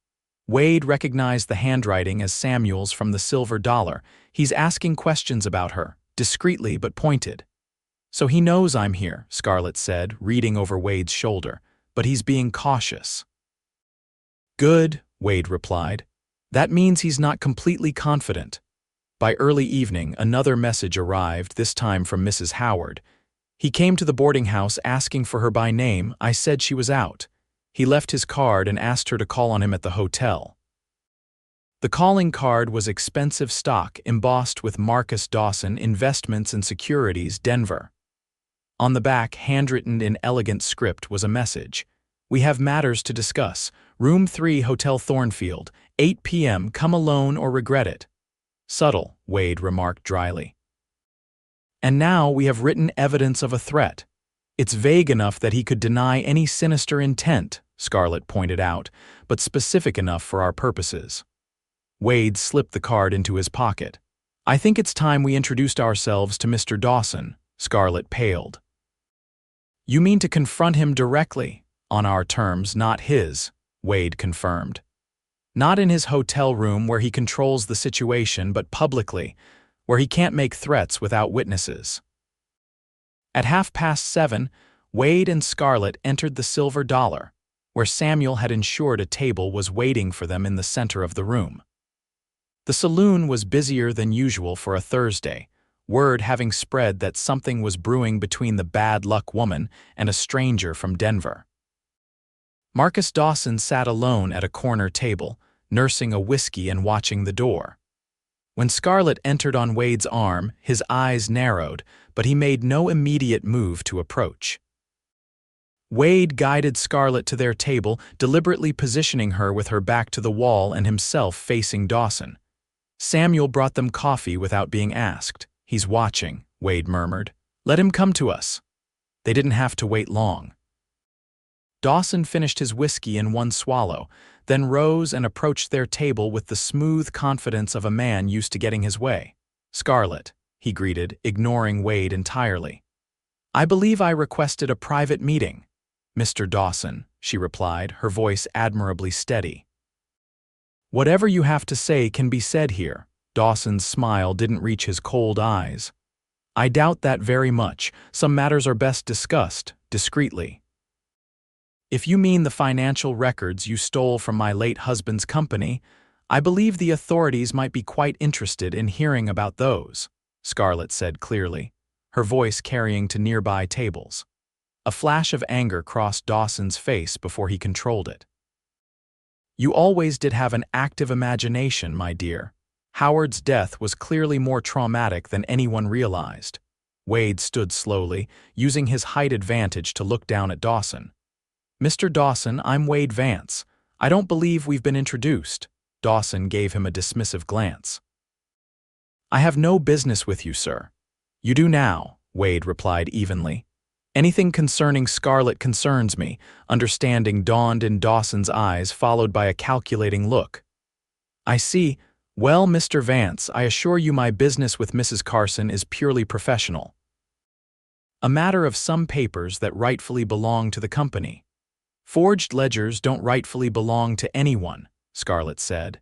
Wade recognized the handwriting as Samuel's from the Silver Dollar. "He's asking questions about her, discreetly but pointed." "So he knows I'm here," Scarlett said, reading over Wade's shoulder, "but he's being cautious." "Good," Wade replied. "That means he's not completely confident." By early evening, another message arrived, this time from Mrs. Howard. "He came to the boarding house asking for her by name. I said she was out. He left his card and asked her to call on him at the hotel." The calling card was expensive stock embossed with Marcus Dawson, Investments and Securities, Denver. On the back, handwritten in elegant script, was a message. "We have matters to discuss. Room 3, Hotel Thornfield, 8 p.m. Come alone or regret it." "Subtle," Wade remarked dryly. "And now we have written evidence of a threat. It's vague enough that he could deny any sinister intent," Scarlett pointed out, "but specific enough for our purposes." Wade slipped the card into his pocket. "I think it's time we introduced ourselves to Mr. Dawson." Scarlett paled. "You mean to confront him directly?" "On our terms, not his," Wade confirmed. "Not in his hotel room where he controls the situation, but publicly, where he can't make threats without witnesses." At 7:30, Wade and Scarlett entered the Silver Dollar, where Samuel had ensured a table was waiting for them in the center of the room. The saloon was busier than usual for a Thursday, word having spread that something was brewing between the bad luck woman and a stranger from Denver. Marcus Dawson sat alone at a corner table, nursing a whiskey and watching the door. When Scarlett entered on Wade's arm, his eyes narrowed, but he made no immediate move to approach. Wade guided Scarlett to their table, deliberately positioning her with her back to the wall and himself facing Dawson. Samuel brought them coffee without being asked. "He's watching," Wade murmured. "Let him come to us." They didn't have to wait long. Dawson finished his whiskey in one swallow, then rose and approached their table with the smooth confidence of a man used to getting his way. "Scarlett," he greeted, ignoring Wade entirely. "I believe I requested a private meeting." "Mr. Dawson," she replied, her voice admirably steady. "Whatever you have to say can be said here." Dawson's smile didn't reach his cold eyes. "I doubt that very much. Some matters are best discussed, discreetly." "If you mean the financial records you stole from my late husband's company, I believe the authorities might be quite interested in hearing about those," Scarlett said clearly, her voice carrying to nearby tables. A flash of anger crossed Dawson's face before he controlled it. "You always did have an active imagination, my dear. Howard's death was clearly more traumatic than anyone realized." Wade stood slowly, using his height advantage to look down at Dawson. "Mr. Dawson, I'm Wade Vance. I don't believe we've been introduced." Dawson gave him a dismissive glance. "I have no business with you, sir." "You do now," Wade replied evenly. "Anything concerning Scarlett concerns me," understanding dawned in Dawson's eyes, followed by a calculating look. "I see. Well, Mr. Vance, I assure you my business with Mrs. Carson is purely professional." A matter of some papers that rightfully belong to the company. Forged ledgers don't rightfully belong to anyone, Scarlett said.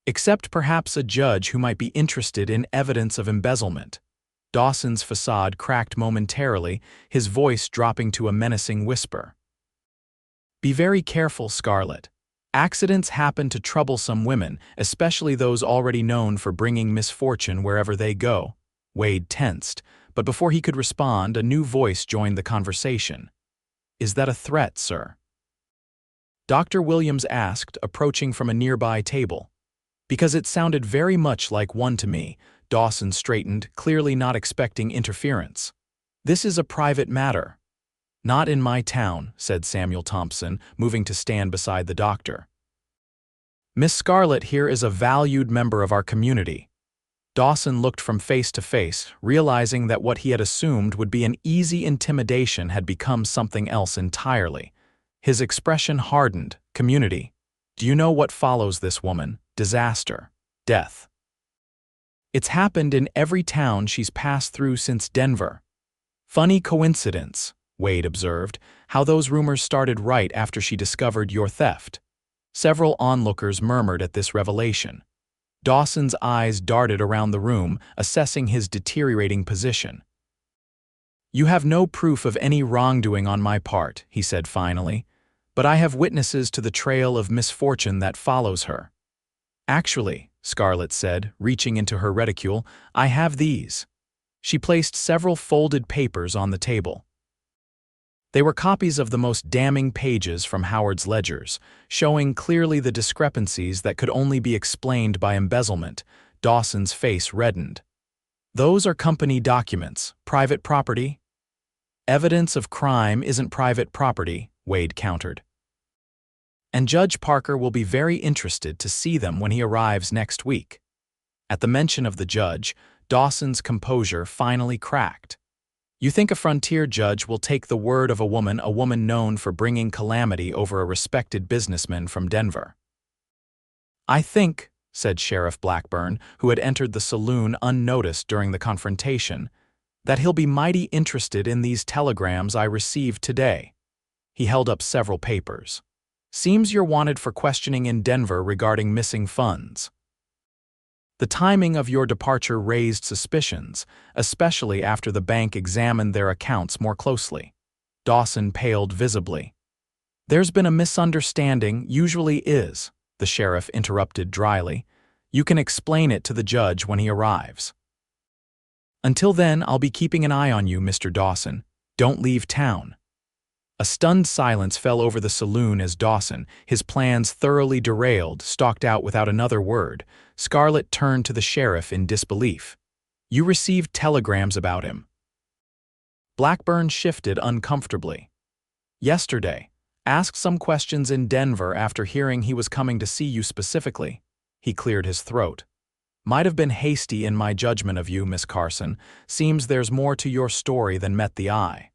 Except perhaps a judge who might be interested in evidence of embezzlement. Dawson's facade cracked momentarily, his voice dropping to a menacing whisper. Be very careful, Scarlett. Accidents happen to troublesome women, especially those already known for bringing misfortune wherever they go. Wade tensed, but before he could respond, a new voice joined the conversation. Is that a threat, sir? Dr. Williams asked, approaching from a nearby table. Because it sounded very much like one to me, Dawson straightened, clearly not expecting interference. This is a private matter. Not in my town, said Samuel Thompson, moving to stand beside the doctor. Miss Scarlett here is a valued member of our community. Dawson looked from face to face, realizing that what he had assumed would be an easy intimidation had become something else entirely. His expression hardened. Community. Do you know what follows this woman? Disaster. Death. It's happened in every town she's passed through since Denver. Funny coincidence, Wade observed, how those rumors started right after she discovered your theft. Several onlookers murmured at this revelation. Dawson's eyes darted around the room, assessing his deteriorating position. You have no proof of any wrongdoing on my part, he said finally, but I have witnesses to the trail of misfortune that follows her. Actually, Scarlett said, reaching into her reticule, I have these. She placed several folded papers on the table. They were copies of the most damning pages from Howard's ledgers, showing clearly the discrepancies that could only be explained by embezzlement. Dawson's face reddened. Those are company documents, private property. Evidence of crime isn't private property, Wade countered. And Judge Parker will be very interested to see them when he arrives next week. At the mention of the judge, Dawson's composure finally cracked. You think a frontier judge will take the word of a woman known for bringing calamity over a respected businessman from Denver? I think, said Sheriff Blackburn, who had entered the saloon unnoticed during the confrontation, that he'll be mighty interested in these telegrams I received today. He held up several papers. Seems you're wanted for questioning in Denver regarding missing funds. The timing of your departure raised suspicions, especially after the bank examined their accounts more closely. Dawson paled visibly. There's been a misunderstanding, usually is, the sheriff interrupted dryly. You can explain it to the judge when he arrives. Until then, I'll be keeping an eye on you, Mr. Dawson. Don't leave town. A stunned silence fell over the saloon as Dawson, his plans thoroughly derailed, stalked out without another word. Scarlett turned to the sheriff in disbelief. You received telegrams about him. Blackburn shifted uncomfortably. Yesterday. Asked some questions in Denver after hearing he was coming to see you specifically. He cleared his throat. Might have been hasty in my judgment of you, Miss Carson. Seems there's more to your story than met the eye.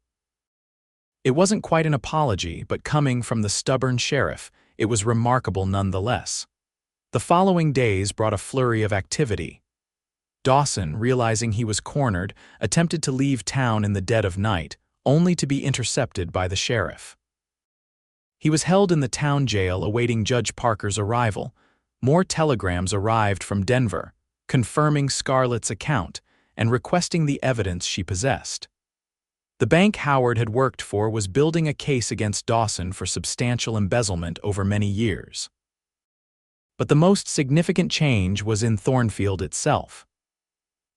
It wasn't quite an apology, but coming from the stubborn sheriff, it was remarkable nonetheless. The following days brought a flurry of activity. Dawson, realizing he was cornered, attempted to leave town in the dead of night, only to be intercepted by the sheriff. He was held in the town jail awaiting Judge Parker's arrival. More telegrams arrived from Denver, confirming Scarlett's account and requesting the evidence she possessed. The bank Howard had worked for was building a case against Dawson for substantial embezzlement over many years. But the most significant change was in Thornfield itself.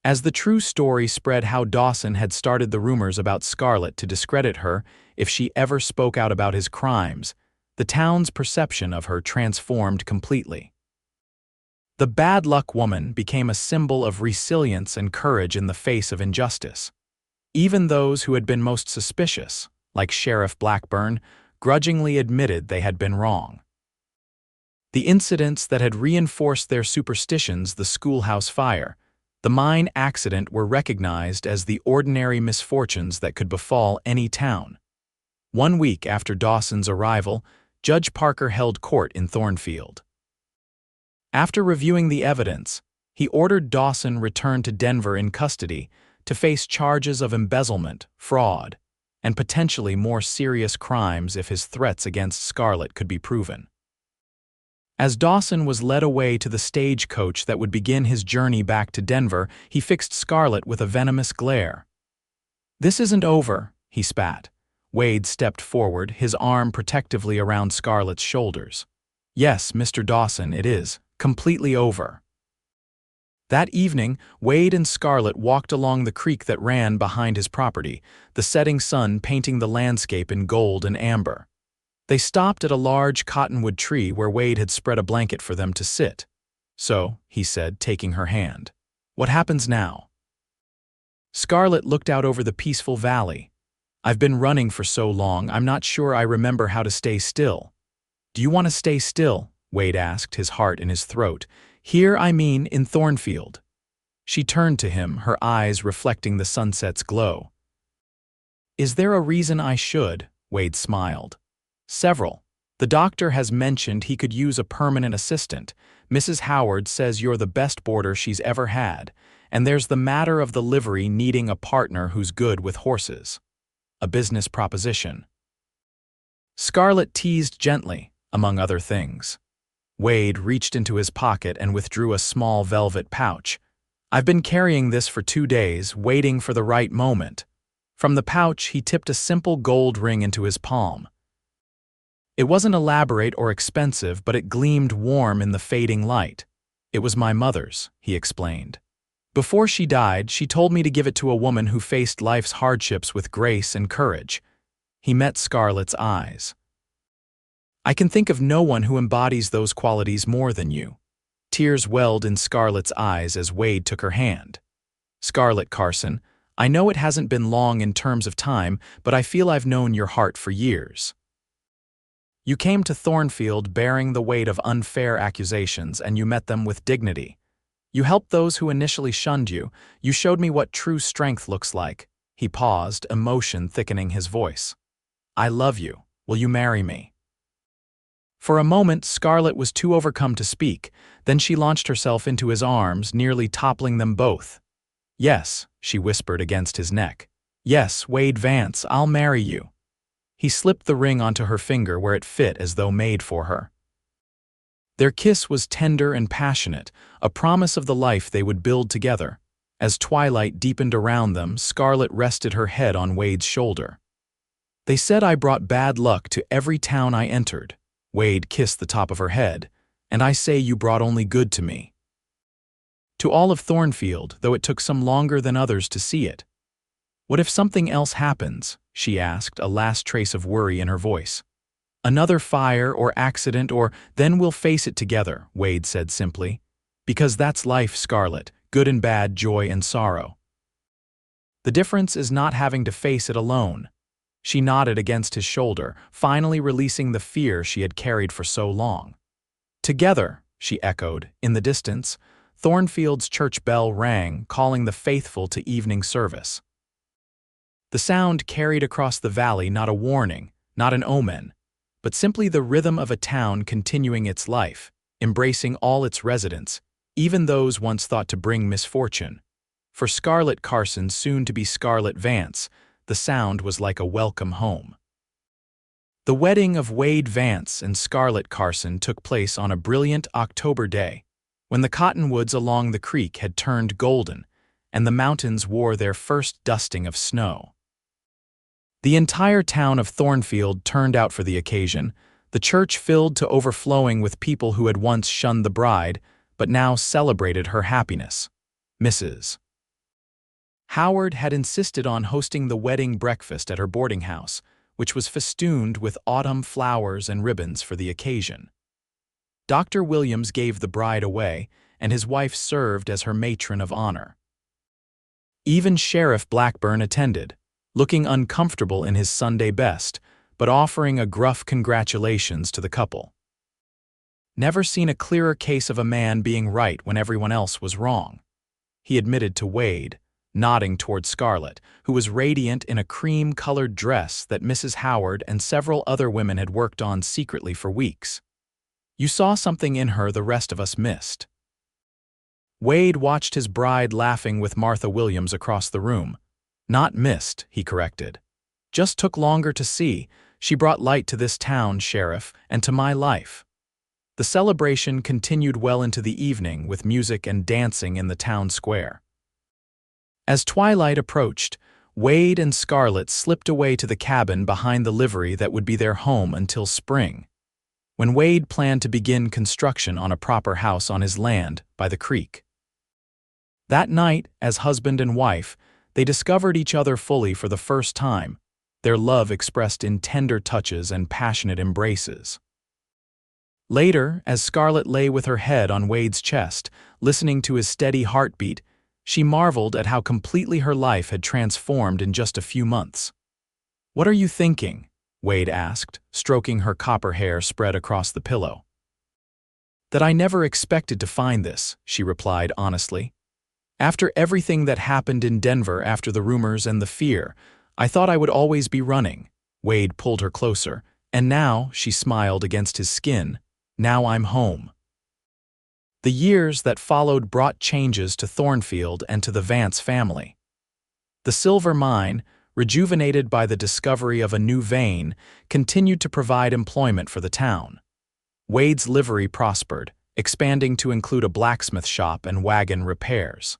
As the true story spread how Dawson had started the rumors about Scarlett to discredit her if she ever spoke out about his crimes, the town's perception of her transformed completely. The bad luck woman became a symbol of resilience and courage in the face of injustice. Even those who had been most suspicious, like Sheriff Blackburn, grudgingly admitted they had been wrong. The incidents that had reinforced their superstitions, the schoolhouse fire, the mine accident, were recognized as the ordinary misfortunes that could befall any town. 1 week after Dawson's arrival, Judge Parker held court in Thornfield. After reviewing the evidence, he ordered Dawson returned to Denver in custody to face charges of embezzlement, fraud, and potentially more serious crimes if his threats against Scarlett could be proven. As Dawson was led away to the stagecoach that would begin his journey back to Denver, he fixed Scarlett with a venomous glare. "This isn't over," he spat. Wade stepped forward, his arm protectively around Scarlett's shoulders. "Yes, Mr. Dawson, it is. Completely over." That evening, Wade and Scarlett walked along the creek that ran behind his property, the setting sun painting the landscape in gold and amber. They stopped at a large cottonwood tree where Wade had spread a blanket for them to sit. "So," he said, taking her hand, "what happens now?" Scarlett looked out over the peaceful valley. "I've been running for so long, I'm not sure I remember how to stay still." "Do you want to stay still?" Wade asked, his heart in his throat. "Here, I mean, in Thornfield." She turned to him, her eyes reflecting the sunset's glow. "Is there a reason I should?" Wade smiled. "Several. The doctor has mentioned he could use a permanent assistant. Mrs. Howard says you're the best boarder she's ever had. And there's the matter of the livery needing a partner who's good with horses. A business proposition." Scarlett teased gently, among other things. Wade reached into his pocket and withdrew a small velvet pouch. "I've been carrying this for 2 days, waiting for the right moment." From the pouch, he tipped a simple gold ring into his palm. It wasn't elaborate or expensive, but it gleamed warm in the fading light. "It was my mother's," he explained. "Before she died, she told me to give it to a woman who faced life's hardships with grace and courage." He met Scarlett's eyes. "I can think of no one who embodies those qualities more than you." Tears welled in Scarlett's eyes as Wade took her hand. "Scarlett Carson, I know it hasn't been long in terms of time, but I feel I've known your heart for years. You came to Thornfield bearing the weight of unfair accusations, and you met them with dignity. You helped those who initially shunned you. You showed me what true strength looks like." He paused, emotion thickening his voice. "I love you. Will you marry me?" For a moment, Scarlett was too overcome to speak. Then she launched herself into his arms, nearly toppling them both. "Yes," she whispered against his neck. "Yes, Wade Vance, I'll marry you." He slipped the ring onto her finger where it fit as though made for her. Their kiss was tender and passionate, a promise of the life they would build together. As twilight deepened around them, Scarlett rested her head on Wade's shoulder. "They said I brought bad luck to every town I entered." Wade kissed the top of her head. "And I say you brought only good to me." "To all of Thornfield, though it took some longer than others to see it." "What if something else happens?" she asked, a last trace of worry in her voice. "Another fire or accident or then we'll face it together," Wade said simply. "Because that's life, Scarlett, good and bad, joy and sorrow. The difference is not having to face it alone." She nodded against his shoulder, finally releasing the fear she had carried for so long. "Together," she echoed. In the distance, Thornfield's church bell rang, calling the faithful to evening service. The sound carried across the valley not a warning, not an omen, but simply the rhythm of a town continuing its life, embracing all its residents, even those once thought to bring misfortune. For Scarlett Carson, soon to be Scarlett Vance, the sound was like a welcome home. The wedding of Wade Vance and Scarlett Carson took place on a brilliant October day, when the cottonwoods along the creek had turned golden and the mountains wore their first dusting of snow. The entire town of Thornfield turned out for the occasion, the church filled to overflowing with people who had once shunned the bride, but now celebrated her happiness. Mrs. Howard had insisted on hosting the wedding breakfast at her boarding house, which was festooned with autumn flowers and ribbons for the occasion. Dr. Williams gave the bride away, and his wife served as her matron of honor. Even Sheriff Blackburn attended, looking uncomfortable in his Sunday best, but offering a gruff congratulations to the couple. "Never seen a clearer case of a man being right when everyone else was wrong," he admitted to Wade, nodding toward Scarlett, who was radiant in a cream-colored dress that Mrs. Howard and several other women had worked on secretly for weeks. "You saw something in her the rest of us missed." Wade watched his bride laughing with Martha Williams across the room. Not missed, he corrected. Just took longer to see. She brought light to this town, Sheriff, and to my life. The celebration continued well into the evening with music and dancing in the town square. As twilight approached, Wade and Scarlett slipped away to the cabin behind the livery that would be their home until spring, when Wade planned to begin construction on a proper house on his land by the creek. That night, as husband and wife, they discovered each other fully for the first time, their love expressed in tender touches and passionate embraces. Later, as Scarlett lay with her head on Wade's chest, listening to his steady heartbeat, she marveled at how completely her life had transformed in just a few months. "What are you thinking?" Wade asked, stroking her copper hair spread across the pillow. "That I never expected to find this," she replied honestly. "After everything that happened in Denver after the rumors and the fear, I thought I would always be running." Wade pulled her closer, "And now," she smiled against his skin, "now I'm home." The years that followed brought changes to Thornfield and to the Vance family. The silver mine, rejuvenated by the discovery of a new vein, continued to provide employment for the town. Wade's livery prospered, expanding to include a blacksmith shop and wagon repairs.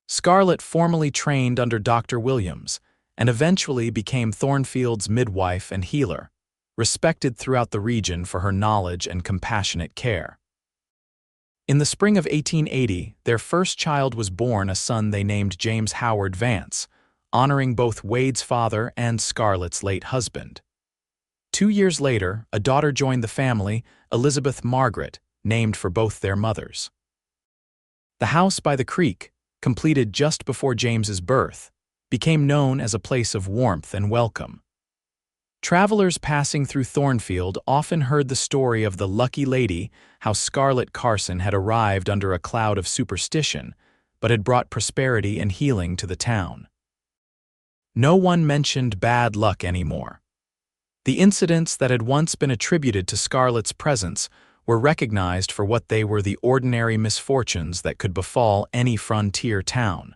Scarlett formally trained under Dr. Williams and eventually became Thornfield's midwife and healer, respected throughout the region for her knowledge and compassionate care. In the spring of 1880, their first child was born, a son they named James Howard Vance, honoring both Wade's father and Scarlett's late husband. 2 years later, a daughter joined the family, Elizabeth Margaret, named for both their mothers. The house by the creek, completed just before James's birth, became known as a place of warmth and welcome. Travelers passing through Thornfield often heard the story of the lucky lady, how Scarlett Carson had arrived under a cloud of superstition, but had brought prosperity and healing to the town. No one mentioned bad luck anymore. The incidents that had once been attributed to Scarlett's presence were recognized for what they were: the ordinary misfortunes that could befall any frontier town.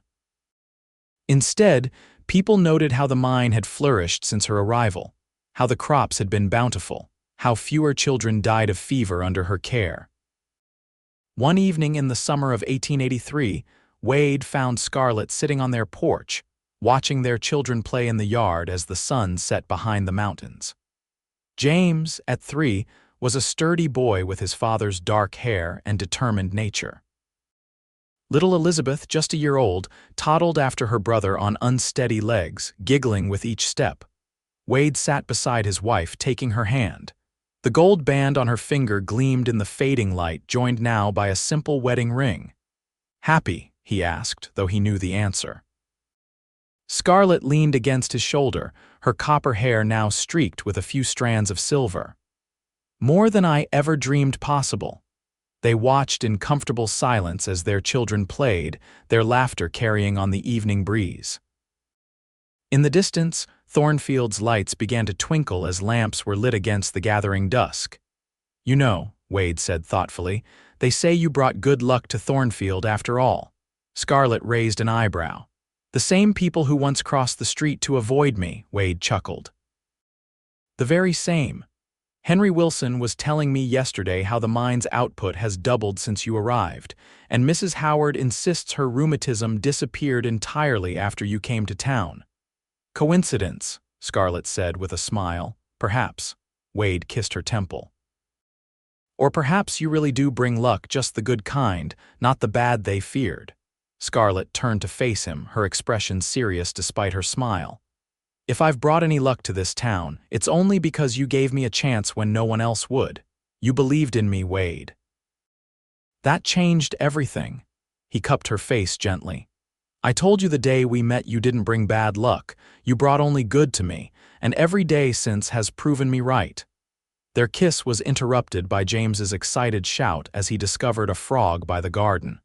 Instead, people noted how the mine had flourished since her arrival, how the crops had been bountiful, how fewer children died of fever under her care. One evening in the summer of 1883, Wade found Scarlett sitting on their porch, watching their children play in the yard as the sun set behind the mountains. James, at 3, was a sturdy boy with his father's dark hair and determined nature. Little Elizabeth, just a year old, toddled after her brother on unsteady legs, giggling with each step. Wade sat beside his wife, taking her hand. The gold band on her finger gleamed in the fading light, joined now by a simple wedding ring. "Happy?" he asked, though he knew the answer. Scarlett leaned against his shoulder, her copper hair now streaked with a few strands of silver. "More than I ever dreamed possible." They watched in comfortable silence as their children played, their laughter carrying on the evening breeze. In the distance, Thornfield's lights began to twinkle as lamps were lit against the gathering dusk. "You know," Wade said thoughtfully, "they say you brought good luck to Thornfield after all." Scarlett raised an eyebrow. "The same people who once crossed the street to avoid me," Wade chuckled. "The very same. Henry Wilson was telling me yesterday how the mine's output has doubled since you arrived, and Mrs. Howard insists her rheumatism disappeared entirely after you came to town." "Coincidence," Scarlett said with a smile. "Perhaps." Wade kissed her temple. "Or perhaps you really do bring luck, just the good kind, not the bad they feared." Scarlett turned to face him, her expression serious despite her smile. "If I've brought any luck to this town, it's only because you gave me a chance when no one else would. You believed in me, Wade." "That changed everything." He cupped her face gently. "I told you the day we met you didn't bring bad luck, you brought only good to me, and every day since has proven me right." Their kiss was interrupted by James's excited shout as he discovered a frog by the garden.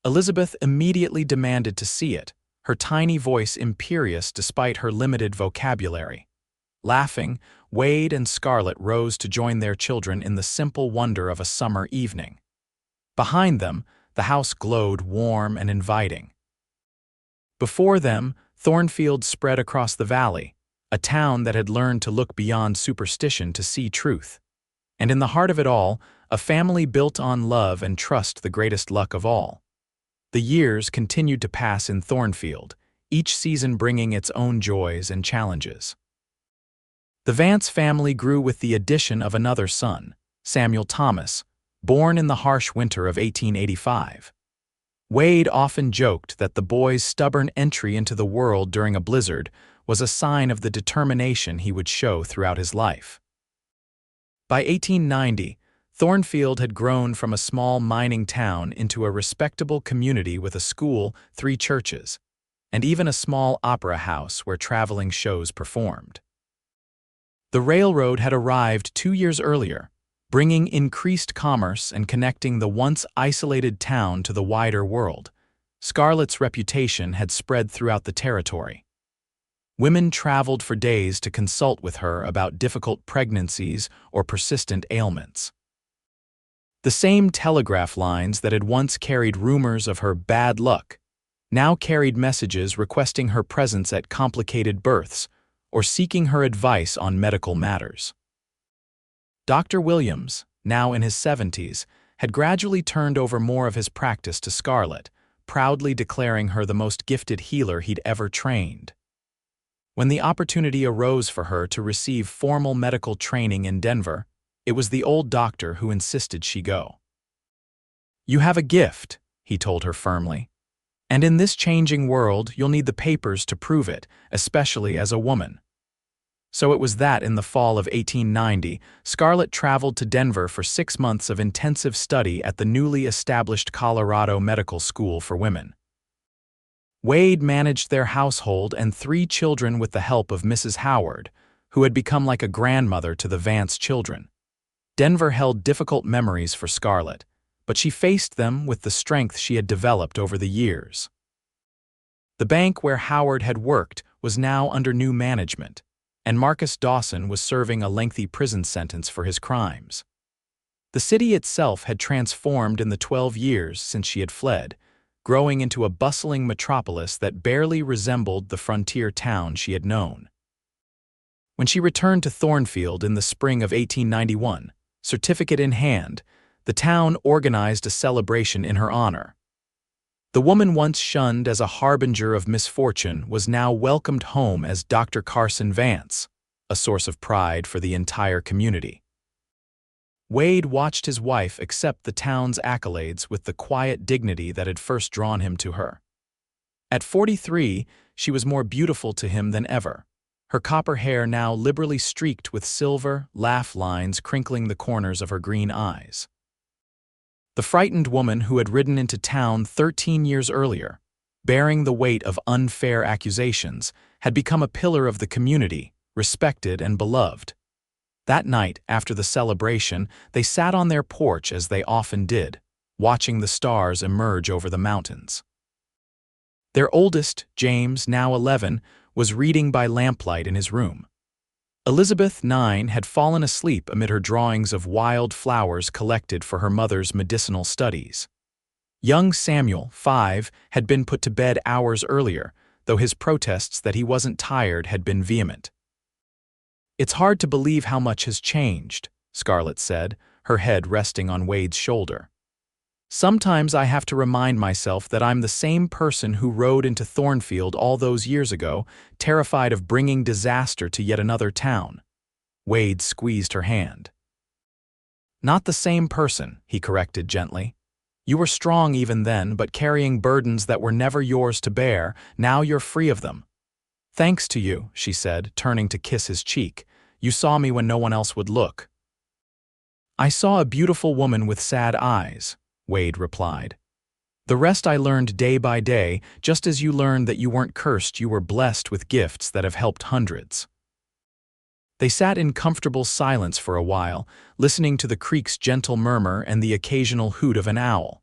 Elizabeth immediately demanded to see it, her tiny voice imperious despite her limited vocabulary. Laughing, Wade and Scarlett rose to join their children in the simple wonder of a summer evening. Behind them, the house glowed warm and inviting. Before them, Thornfield spread across the valley, a town that had learned to look beyond superstition to see truth. And in the heart of it all, a family built on love and trust, the greatest luck of all. The years continued to pass in Thornfield, each season bringing its own joys and challenges. The Vance family grew with the addition of another son, Samuel Thomas, born in the harsh winter of 1885. Wade often joked that the boy's stubborn entry into the world during a blizzard was a sign of the determination he would show throughout his life. By 1890, Thornfield had grown from a small mining town into a respectable community with a school, 3 churches, and even a small opera house where traveling shows performed. The railroad had arrived 2 years earlier, bringing increased commerce and connecting the once isolated town to the wider world. Scarlett's reputation had spread throughout the territory. Women traveled for days to consult with her about difficult pregnancies or persistent ailments. The same telegraph lines that had once carried rumors of her bad luck now carried messages requesting her presence at complicated births or seeking her advice on medical matters. Dr. Williams, now in his 70s, had gradually turned over more of his practice to Scarlett, proudly declaring her the most gifted healer he'd ever trained. When the opportunity arose for her to receive formal medical training in Denver, it was the old doctor who insisted she go. "You have a gift," he told her firmly. "And in this changing world, you'll need the papers to prove it, especially as a woman." So it was that in the fall of 1890, Scarlett traveled to Denver for 6 months of intensive study at the newly established Colorado Medical School for Women. Wade managed their household and 3 children with the help of Mrs. Howard, who had become like a grandmother to the Vance children. Denver held difficult memories for Scarlett, but she faced them with the strength she had developed over the years. The bank where Howard had worked was now under new management, and Marcus Dawson was serving a lengthy prison sentence for his crimes. The city itself had transformed in the 12 years since she had fled, growing into a bustling metropolis that barely resembled the frontier town she had known. When she returned to Thornfield in the spring of 1891, certificate in hand, the town organized a celebration in her honor. The woman once shunned as a harbinger of misfortune was now welcomed home as Dr. Carson Vance, a source of pride for the entire community. Wade watched his wife accept the town's accolades with the quiet dignity that had first drawn him to her. At 43, she was more beautiful to him than ever, her copper hair now liberally streaked with silver, laugh lines crinkling the corners of her green eyes. The frightened woman who had ridden into town 13 years earlier, bearing the weight of unfair accusations, had become a pillar of the community, respected and beloved. That night, after the celebration, they sat on their porch as they often did, watching the stars emerge over the mountains. Their oldest, James, now 11, was reading by lamplight in his room. Elizabeth, 9, had fallen asleep amid her drawings of wild flowers collected for her mother's medicinal studies. Young Samuel, 5, had been put to bed hours earlier, though his protests that he wasn't tired had been vehement. "It's hard to believe how much has changed," Scarlett said, her head resting on Wade's shoulder. "Sometimes I have to remind myself that I'm the same person who rode into Thornfield all those years ago, terrified of bringing disaster to yet another town." Wade squeezed her hand. "Not the same person," he corrected gently. "You were strong even then, but carrying burdens that were never yours to bear. Now you're free of them." "Thanks to you," she said, turning to kiss his cheek. "You saw me when no one else would look." "I saw a beautiful woman with sad eyes," Wade replied. "The rest I learned day by day, just as you learned that you weren't cursed, you were blessed with gifts that have helped hundreds." They sat in comfortable silence for a while, listening to the creek's gentle murmur and the occasional hoot of an owl.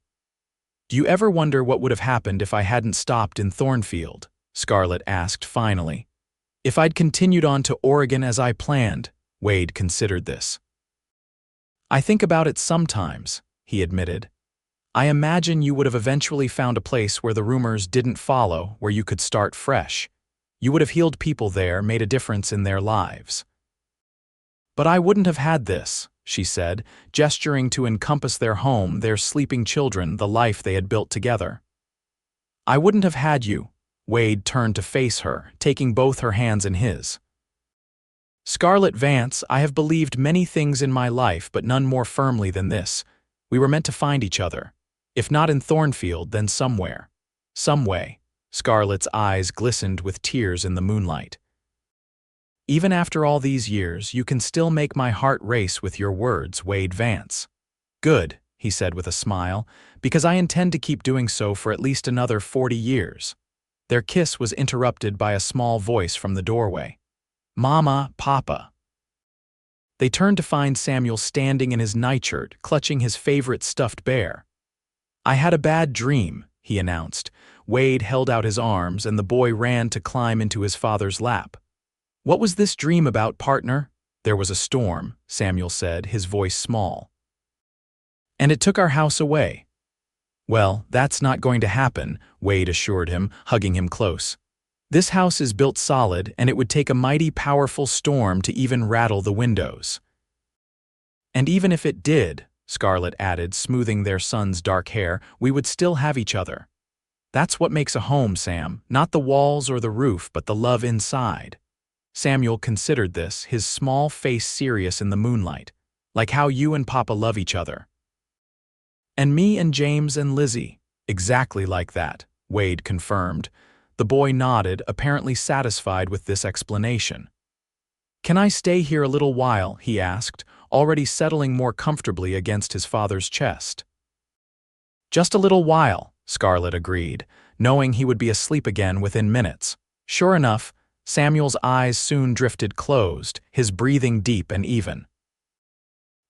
"Do you ever wonder what would have happened if I hadn't stopped in Thornfield?" Scarlett asked finally. "If I'd continued on to Oregon as I planned," Wade considered this. "I think about it sometimes," he admitted. I imagine you would have eventually found a place where the rumors didn't follow, where you could start fresh. You would have healed people there, made a difference in their lives. But I wouldn't have had this, she said, gesturing to encompass their home, their sleeping children, the life they had built together. I wouldn't have had you. Wade turned to face her, taking both her hands in his. Scarlett Vance, I have believed many things in my life, but none more firmly than this. We were meant to find each other. If not in Thornfield, then somewhere. Some way. Scarlett's eyes glistened with tears in the moonlight. Even after all these years, you can still make my heart race with your words, Wade Vance. Good, he said with a smile, because I intend to keep doing so for at least another 40 years. Their kiss was interrupted by a small voice from the doorway. Mama, Papa. They turned to find Samuel standing in his nightshirt, clutching his favorite stuffed bear. I had a bad dream, he announced. Wade held out his arms, and the boy ran to climb into his father's lap. What was this dream about, partner? There was a storm, Samuel said, his voice small. And it took our house away. Well, that's not going to happen, Wade assured him, hugging him close. This house is built solid, and it would take a mighty powerful storm to even rattle the windows. And even if it did, Scarlett added, smoothing their son's dark hair, we would still have each other. That's what makes a home, Sam, not the walls or the roof, but the love inside. Samuel considered this, his small face serious in the moonlight, like how you and Papa love each other. And me and James and Lizzie, exactly like that, Wade confirmed. The boy nodded, apparently satisfied with this explanation. Can I stay here a little while, he asked, already settling more comfortably against his father's chest. Just a little while, Scarlett agreed, knowing he would be asleep again within minutes. Sure enough, Samuel's eyes soon drifted closed, his breathing deep and even.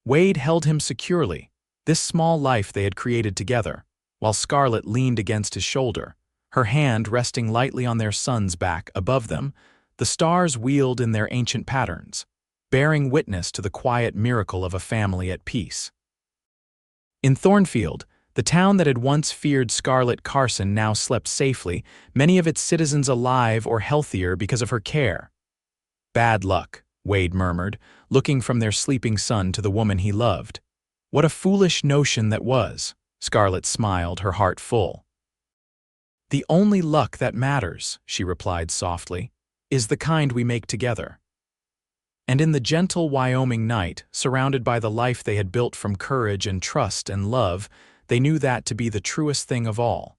Wade held him securely, this small life they had created together, while Scarlett leaned against his shoulder, her hand resting lightly on their son's back. Above them, the stars wheeled in their ancient patterns, bearing witness to the quiet miracle of a family at peace. In Thornfield, the town that had once feared Scarlett Carson now slept safely, many of its citizens alive or healthier because of her care. Bad luck, Wade murmured, looking from their sleeping son to the woman he loved. What a foolish notion that was, Scarlett smiled, her heart full. The only luck that matters, she replied softly, is the kind we make together. And in the gentle Wyoming night, surrounded by the life they had built from courage and trust and love, they knew that to be the truest thing of all.